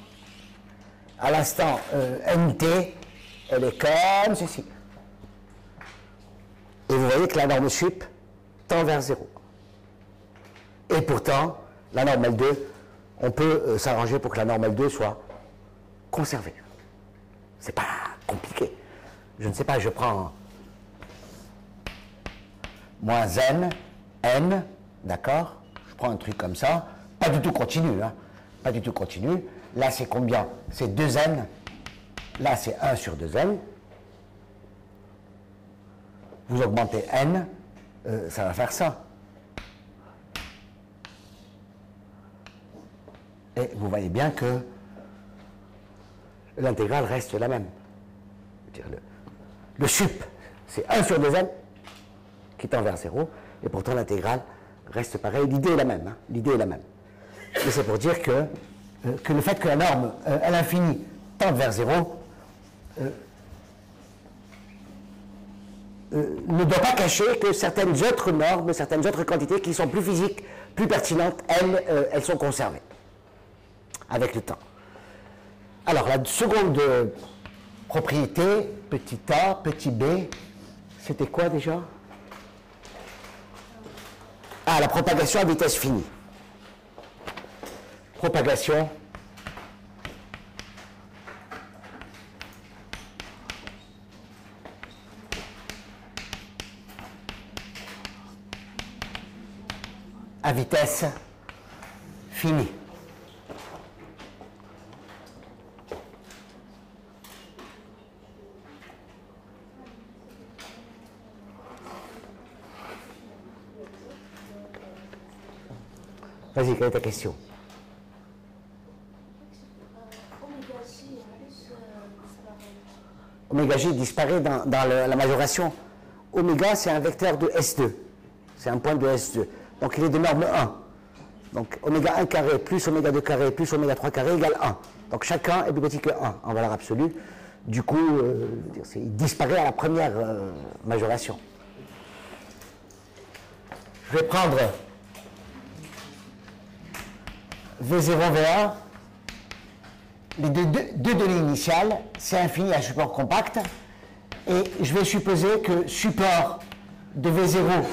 à l'instant nt, elle est comme ceci. Et vous voyez que la norme sup tend vers 0. Et pourtant, la norme L2, on peut s'arranger pour que la norme L2 soit conservée. C'est pas compliqué. Je ne sais pas, je prends moins n, d'accord? Je prends un truc comme ça, pas du tout continu, hein, pas du tout continu. Là, c'est combien? C'est 2n. Là, c'est 1 sur 2n. Vous augmentez n, ça va faire ça. Et vous voyez bien que l'intégrale reste la même. Le sup, c'est 1 sur 2n qui tend vers 0, et pourtant l'intégrale reste pareille. L'idée est la même. Hein, l'idée est la même. Et c'est pour dire que le fait que la norme à l'infini tende vers 0, ne doit pas cacher que certaines autres normes, certaines autres quantités qui sont plus physiques, plus pertinentes, elles sont conservées avec le temps. Alors, la seconde propriété, petit a, petit b, c'était quoi déjà? Ah, la propagation à vitesse finie. Propagation à vitesse finie. Vas-y, quelle est ta question? Oméga J disparaît dans la majoration. Oméga, c'est un vecteur de S2. C'est un point de S2. Donc, il est de norme 1. Donc, oméga 1 carré plus oméga 2 carré plus oméga 3 carré égale 1. Donc, chacun est plus petit que 1 en valeur absolue. Du coup, il disparaît à la première majoration. Je vais prendre V0, V1. Les deux données initiales, c'est infini à support compact. Et je vais supposer que support de V0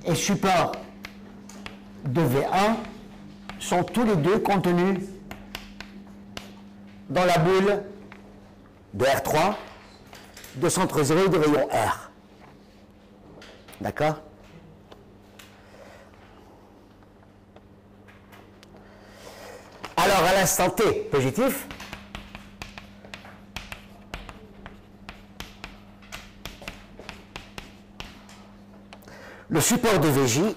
et support de V1 sont tous les deux contenus dans la boule de R3 de centre 0 et de rayon R. D'accord? Alors, à l'instant T positif, le support de U,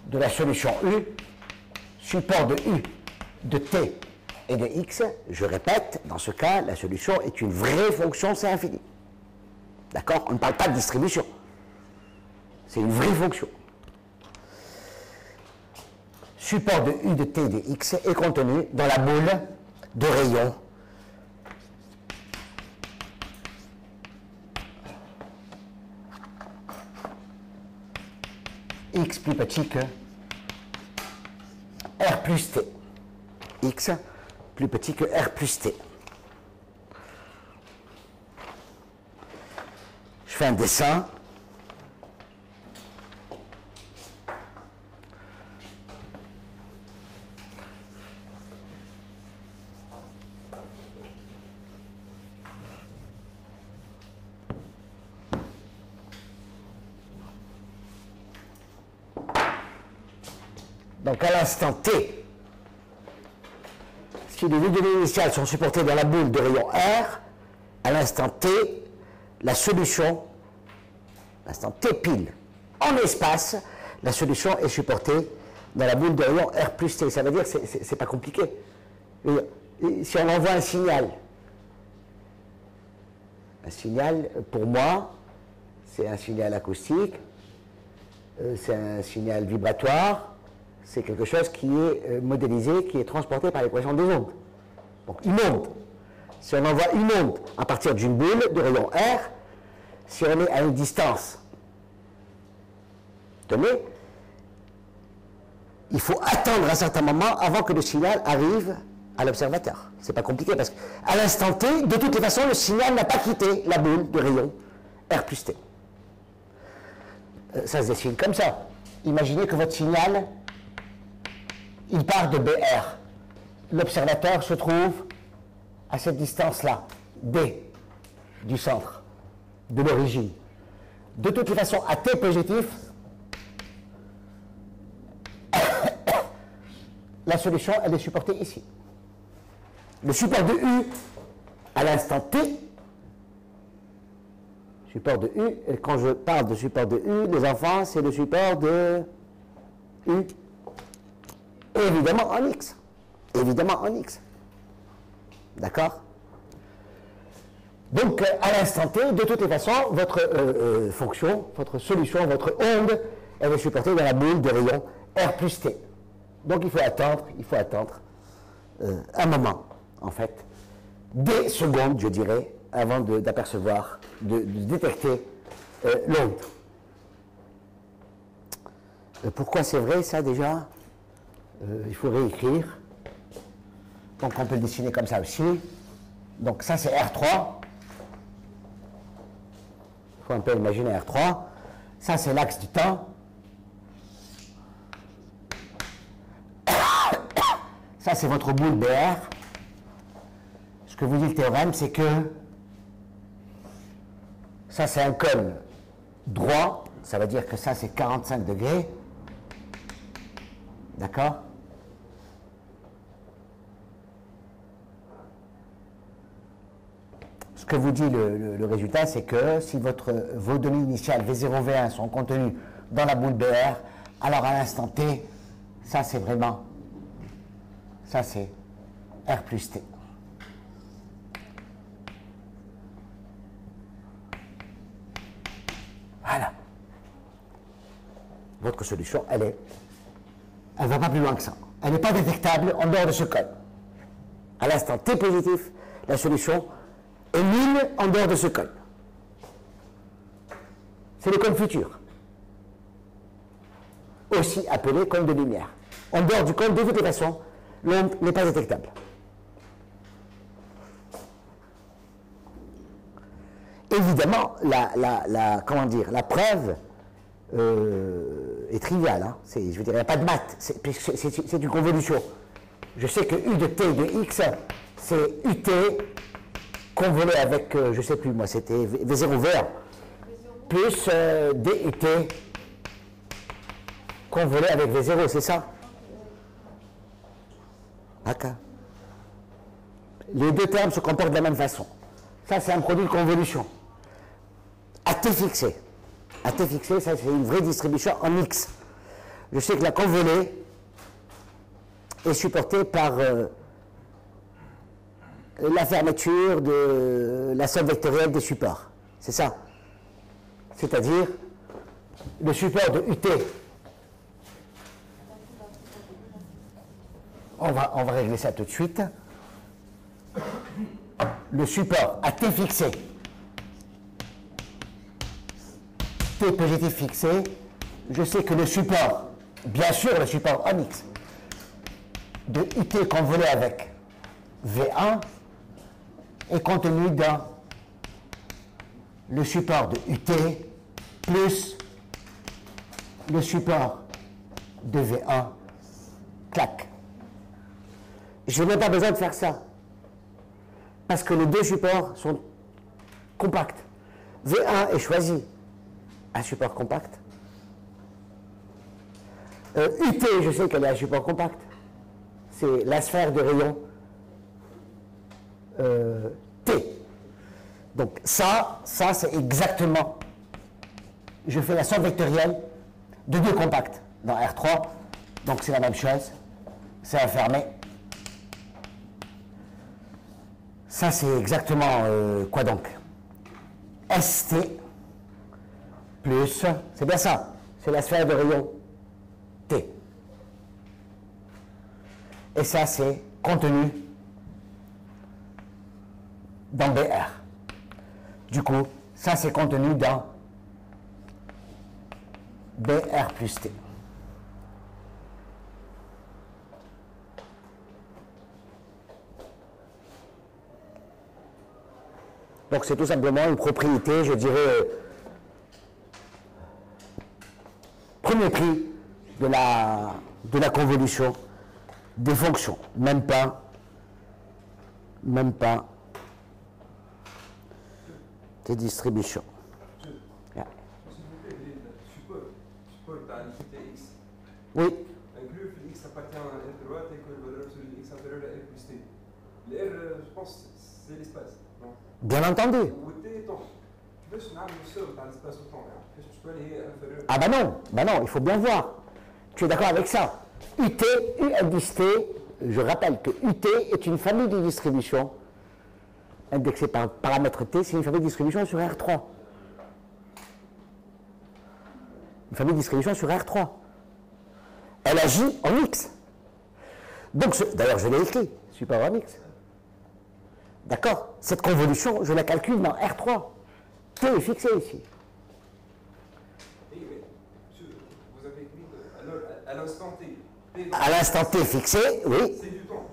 de la solution U, support de U, de T et de X, je répète, dans ce cas, la solution est une vraie fonction, c'est infini. D'accord? On ne parle pas de distribution. C'est une vraie fonction. Support de U, de T et de X est contenu dans la boule de rayon X plus petit que R plus T. X plus petit que R plus T. Je fais un dessin. Donc à l'instant T, si les deux données initiales sont supportées dans la boule de rayon R, à l'instant T, la solution, l'instant T pile, en espace, la solution est supportée dans la boule de rayon R plus T. Ça veut dire que c'est pas compliqué. Si on envoie un signal, pour moi, c'est un signal acoustique, c'est un signal vibratoire, c'est quelque chose qui est modélisé, qui est transporté par l'équation des ondes. Donc une onde. Si on envoie une onde à partir d'une boule de rayon R, si on est à une distance donnée, il faut attendre un certain moment avant que le signal arrive à l'observateur. C'est pas compliqué parce qu'à l'instant T, de toutes les façons, le signal n'a pas quitté la boule de rayon R plus T. Ça se dessine comme ça. Imaginez que votre signal, il part de BR. L'observateur se trouve à cette distance-là, D, du centre, de l'origine. De toutes les façons, à T positif, la solution, elle est supportée ici. Le support de U, à l'instant T, support de U, et quand je parle de support de U, les enfants, c'est le support de U. Évidemment en X. Évidemment en X. D'accord? Donc, à l'instant T, de toutes les façons, votre fonction, votre solution, votre onde, elle est supportée dans la boule de rayon R plus T. Donc, il faut attendre un moment, en fait, des secondes, je dirais, avant d'apercevoir, de détecter l'onde. Pourquoi c'est vrai ça déjà? Il faut réécrire. Donc on peut le dessiner comme ça aussi. Donc ça c'est R3. Il faut un peu imaginer R3. Ça c'est l'axe du temps. Ça c'est votre boule BR. Ce que vous dit le théorème, c'est que ça c'est un cône droit. Ça veut dire que ça c'est 45 degrés. D'accord? Ce que vous dit le résultat, c'est que si vos données initiales V0, V1 sont contenues dans la boule BR, alors à l'instant T, ça c'est vraiment, ça c'est R plus T. Voilà. Votre solution, elle ne va pas plus loin que ça. Elle n'est pas détectable en dehors de ce code. À l'instant T positif, la solution est nulle en dehors de ce code. C'est le cône futur. Aussi appelé cône de lumière. En dehors du cône, de toutes les façons, l'onde n'est pas détectable. Évidemment, la preuve est triviale. Hein. Je veux dire, il n'y a pas de maths, c'est une convolution. Je sais que U de T de X, c'est UT convolé avec, je ne sais plus moi, c'était V0, V1, plus DUT convolé avec V0, c'est ça? D'accord. Les deux termes se comportent de la même façon. Ça, c'est un produit de convolution. À T fixé. À T fixé, ça, c'est une vraie distribution en X. Je sais que la convolée est supportée par la fermeture de la somme vectorielle des supports. C'est ça. C'est-à-dire le support de UT. On va régler ça tout de suite. Le support à T fixé, T positif fixé, je sais que le support, bien sûr le support en X, de UT convolé avec V1 est contenu dans le support de UT plus le support de V1, clac. Je n'ai même pas besoin de faire ça, parce que les deux supports sont compacts. V1 est choisi, un support compact. UT, je sais qu'elle est un support compact. C'est la sphère de rayon T. Donc ça c'est exactement, je fais la somme vectorielle de deux compacts dans R3, donc c'est la même chose, c'est enfermé. Ça c'est exactement quoi donc? ST plus, c'est bien ça, c'est la sphère de rayon T. Et ça c'est contenu dans BR. Du coup, ça c'est contenu dans BR plus T. Donc c'est tout simplement une propriété, je dirais, premier prix de la convolution des fonctions, même pas des distributions. Yeah. Oui.
Inclus que x appartient à R droite et que le valeur absolue de x inférieure à R plus t. Le R, je pense, c'est l'espace.
Bien entendu. Ah bah non, il faut bien voir. Tu es d'accord avec ça? UT, U indice T, je rappelle que UT est une famille de distributions indexée par paramètre T, c'est une famille de distribution sur R3. Une famille de distribution sur R3. Elle agit en X. Donc, d'ailleurs, je l'ai écrit, support en X. D'accord? Cette convolution, je la calcule dans R3. T est fixé ici.
Oui, mais vous avez écrit alors à l'instant T.
À l'instant T fixé, oui.
C'est du temps.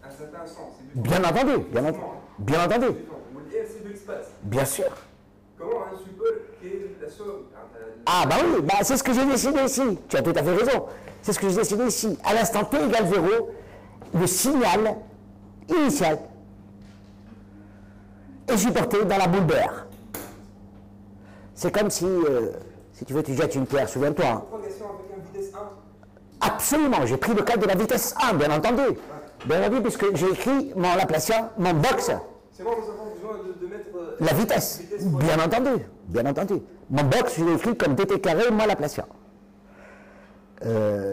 À un certain sens, c'est du temps.
Bien entendu, bien entendu. Bien entendu.
C'est du temps. R, c'est de l'espace.
Bien sûr.
Comment un support qui est la somme
Ah bah oui, bah c'est ce que j'ai décidé ici. Tu as tout à fait raison. C'est ce que j'ai décidé ici. À l'instant T égale 0, le signal initial est supporté dans la boule de R. C'est comme si tu veux, tu jettes une pierre, souviens-toi. Hein.
propagation avec une vitesse 1.
Absolument, j'ai pris le cas de la vitesse 1, bien entendu. Bien entendu, puisque j'ai écrit mon Laplacien, mon box.
C'est bon, nous avons besoin de mettre
La vitesse, bien entendu, bien entendu. Mon box, je l'ai écrit comme dt carré moins Laplacien.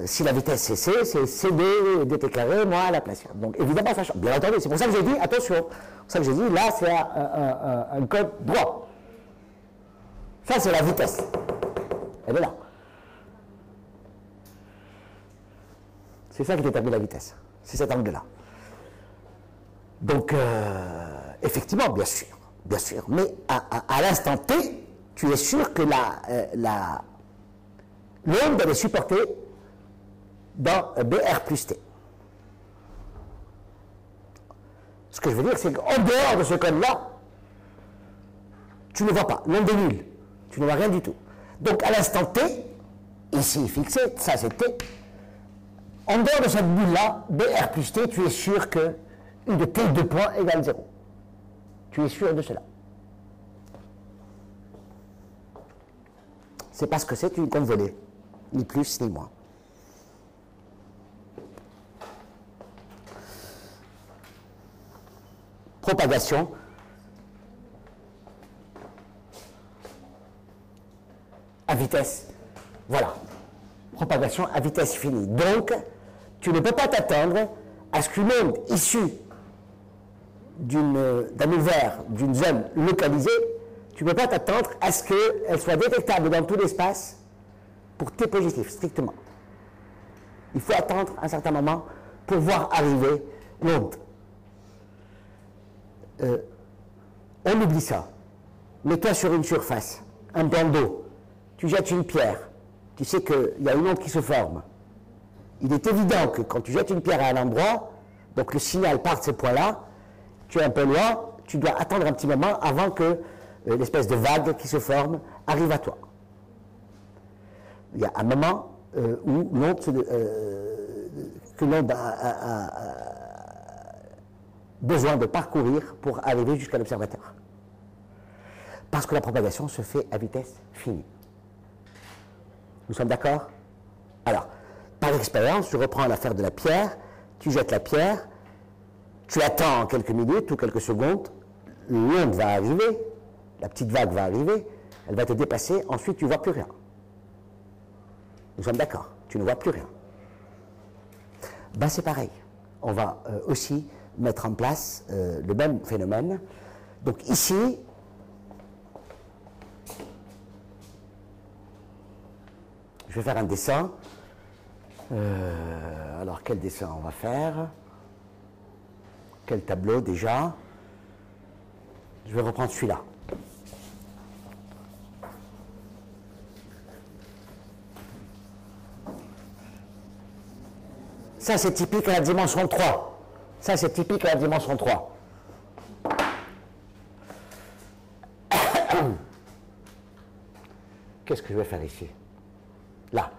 Si la vitesse c'est c, c'est cd dt carré moins Laplacien. Donc évidemment, ça change. Bien entendu, c'est pour ça que j'ai dit, attention, c'est pour ça que j'ai dit, là c'est un code droit. Ça c'est la vitesse. Elle est là. C'est ça qui détermine la vitesse. C'est cet angle-là. Donc, effectivement, bien sûr. Mais à l'instant T, tu es sûr que l'onde est supportée dans BR plus T. Ce que je veux dire, c'est qu'en dehors de ce code-là, tu ne vois pas. L'onde est nulle. Tu ne vois rien du tout. Donc, à l'instant T, ici fixé, ça c'est T, en dehors de cette boule-là, BR plus T, tu es sûr que U de T 2 points égale 0. Tu es sûr de cela. C'est parce que c'est une convolée, ni plus ni moins. Propagation. À vitesse. Voilà. Propagation à vitesse finie. Donc, tu ne peux pas t'attendre à ce qu'une onde issue d'un univers, d'une zone localisée, tu ne peux pas t'attendre à ce qu'elle soit détectable dans tout l'espace pour T positif, strictement. Il faut attendre un certain moment pour voir arriver l'onde. On oublie ça. Mets-toi sur une surface, un plan d'eau, tu jettes une pierre, tu sais qu'il y a une onde qui se forme. Il est évident que quand tu jettes une pierre à un endroit, donc le signal part de ce point-là, tu es un peu loin, tu dois attendre un petit moment avant que l'espèce de vague qui se forme arrive à toi. Il y a un moment où l'onde a besoin de parcourir pour arriver jusqu'à l'observateur. Parce que la propagation se fait à vitesse finie. Nous sommes d'accord? Alors, par expérience, je reprends l'affaire de la pierre, tu jettes la pierre, tu attends quelques minutes ou quelques secondes, l'onde va arriver, la petite vague va arriver, elle va te dépasser, ensuite tu ne vois plus rien. Nous sommes d'accord, tu ne vois plus rien. Ben c'est pareil, on va aussi mettre en place le même phénomène. Donc ici, je vais faire un dessin. Alors quel dessin on va faire? Quel tableau déjà? Je vais reprendre celui-là. Ça c'est typique à la dimension 3. Ça c'est typique à la dimension 3. Qu'est-ce que je vais faire ici? Là.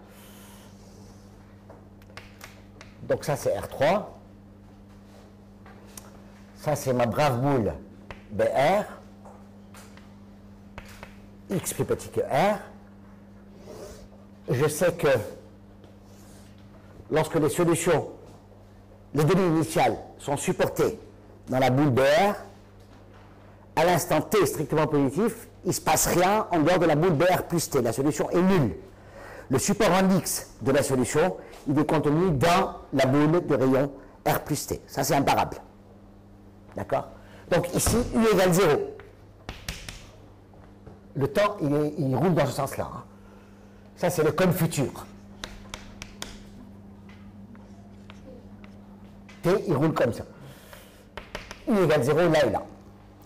Donc ça c'est R3. Ça c'est ma brave boule BR. X plus petit que R. Je sais que lorsque les solutions, les données initiales sont supportées dans la boule BR, à l'instant T strictement positif, il ne se passe rien en dehors de la boule BR plus T. La solution est nulle. Le support en X de la solution, il est contenu dans la boule de rayon R plus T. Ça, c'est imparable. D'accord? Donc ici, U égale 0. Le temps, il roule dans ce sens-là. Hein. Ça, c'est le cône futur. T, il roule comme ça. U égale 0 là et là.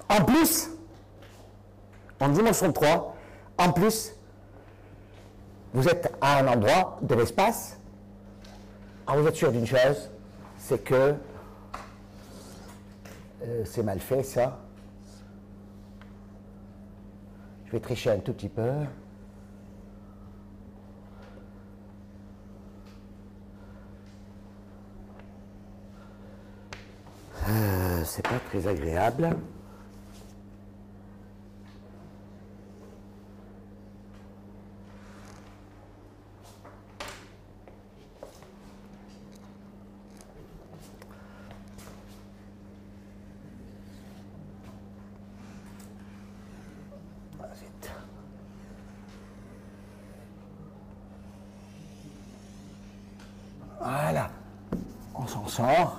En plus, en dimension 3, en plus, vous êtes à un endroit de l'espace. Alors vous êtes sûr d'une chose, c'est que c'est mal fait ça. Je vais tricher un tout petit peu. C'est pas très agréable. Voilà, on s'en sort.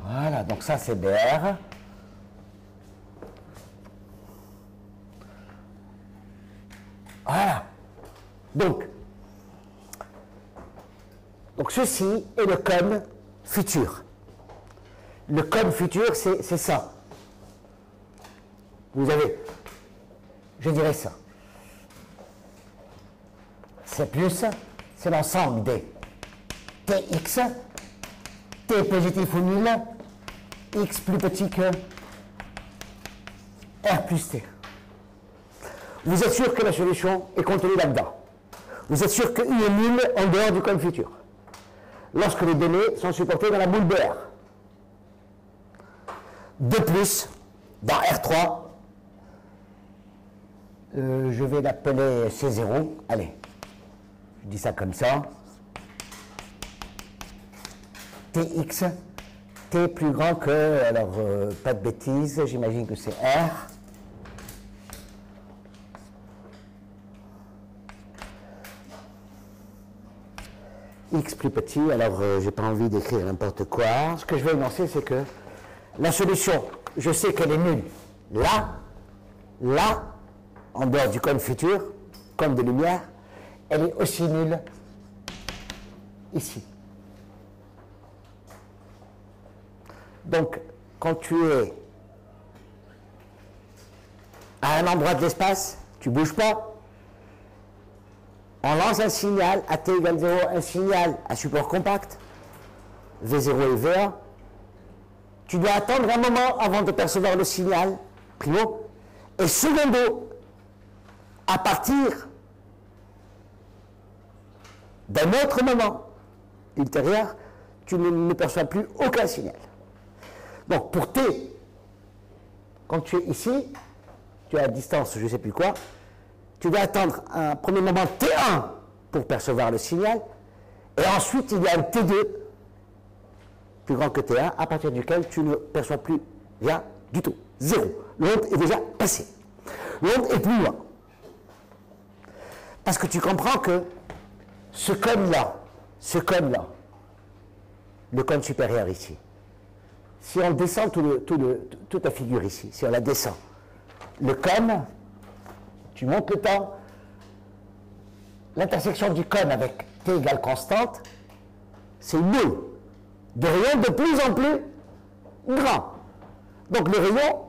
Voilà, donc ça c'est BR. Voilà. Donc ceci est le cône futur. Le cône futur, c'est ça. Vous avez, je dirais ça. C'est plus, c'est l'ensemble des Tx, T positif ou nul, X plus petit que R plus T. Vous êtes sûr que la solution est contenue là-dedans. Vous êtes sûr que U est nul en dehors du cône futur. Lorsque les données sont supportées dans la boule BR. De plus, dans R3, je vais l'appeler C0. Allez, je dis ça comme ça. Tx, T plus grand que, alors pas de bêtises, j'imagine que c'est R. X plus petit, alors j'ai pas envie d'écrire n'importe quoi. Ce que je vais énoncer, c'est que la solution, je sais qu'elle est nulle là, en dehors du cône futur, cône de lumière, elle est aussi nulle ici. Donc, quand tu es à un endroit de l'espace, tu ne bouges pas. On lance un signal à t égale 0, un signal à support compact, V0 et V1. Tu dois attendre un moment avant de percevoir le signal, primo, et secondo, à partir d'un autre moment ultérieur, tu ne perçois plus aucun signal. Donc pour T, quand tu es ici, tu es à distance, je ne sais plus quoi, tu dois attendre un premier moment T1 pour percevoir le signal, et ensuite il y a un T2 plus grand que T1, à partir duquel tu ne perçois plus rien du tout. Zéro. L'onde est déjà passée. L'onde est plus loin. Parce que tu comprends que ce cône-là, le cône supérieur ici, si on descend toute la figure ici, si on la descend, le cône, tu montes le temps, l'intersection du cône avec T égale constante, c'est nul. De rayon de plus en plus grand. Donc le rayon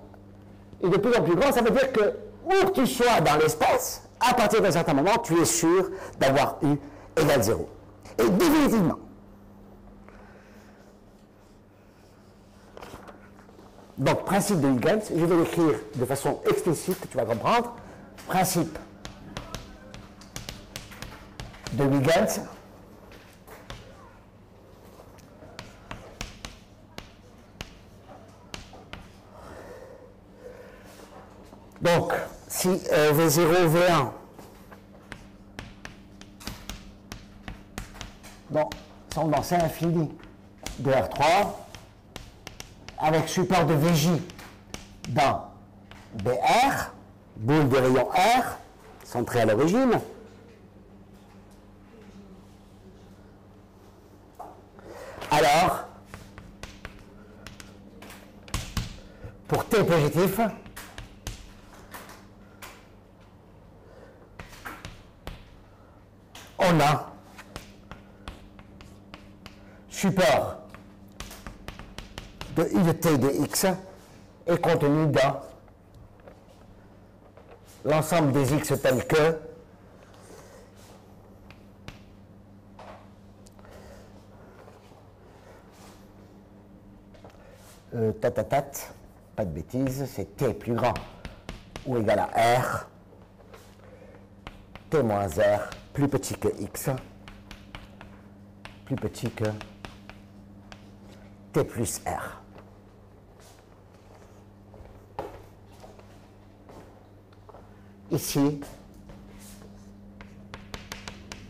est de plus en plus grand, ça veut dire que où que tu sois dans l'espace, à partir d'un certain moment, tu es sûr d'avoir U égale 0. Et définitivement. Donc, principe de Huygens, je vais l'écrire de façon explicite, tu vas comprendre. Principe de Huygens. Donc, si V0, V1, sont dans C infini de R3, avec support de VJ dans BR, boule de rayon R, centrée à l'origine, alors, pour T positif, on a support de I de t de x est contenu dans l'ensemble des x tels que pas de bêtises, c'est t plus grand ou égal à r, t moins r plus petit que x, plus petit que t plus r. Ici,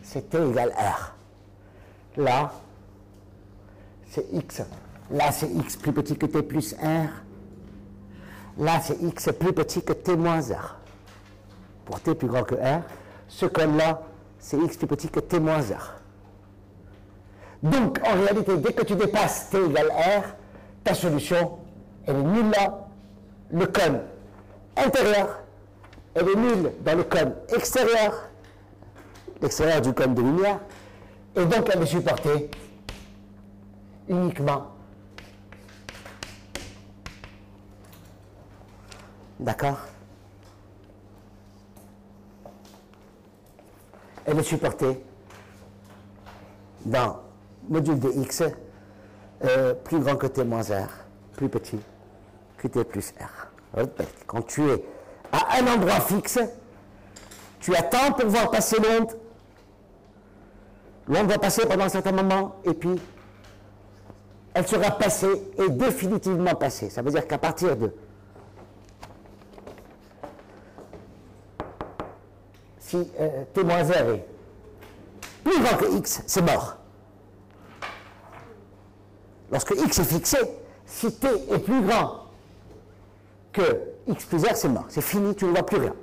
c'est t égale r. Là, c'est x. Là, c'est x plus petit que t plus r. Là, c'est x plus petit que t moins r. Pour t plus grand que r, ce code-là, c'est x plus petit que t moins r. Donc, en réalité, dès que tu dépasses t égale r, ta solution, elle est nulle là. Le cône intérieur, elle est nulle dans le cône extérieur, l'extérieur du cône de lumière, et donc elle est supportée uniquement. D'accord? Elle est supportée dans module de x plus grand que t moins r, plus petit que t plus r. Quand tu es à un endroit fixe, tu attends pour voir passer l'onde. L'onde va passer pendant un certain moment et puis elle sera passée et définitivement passée. Ça veut dire qu'à partir de si t moins r est plus grand que x, c'est mort. Lorsque x est fixé, si t est plus grand que x plus r, c'est mort. C'est fini, tu ne vois plus rien.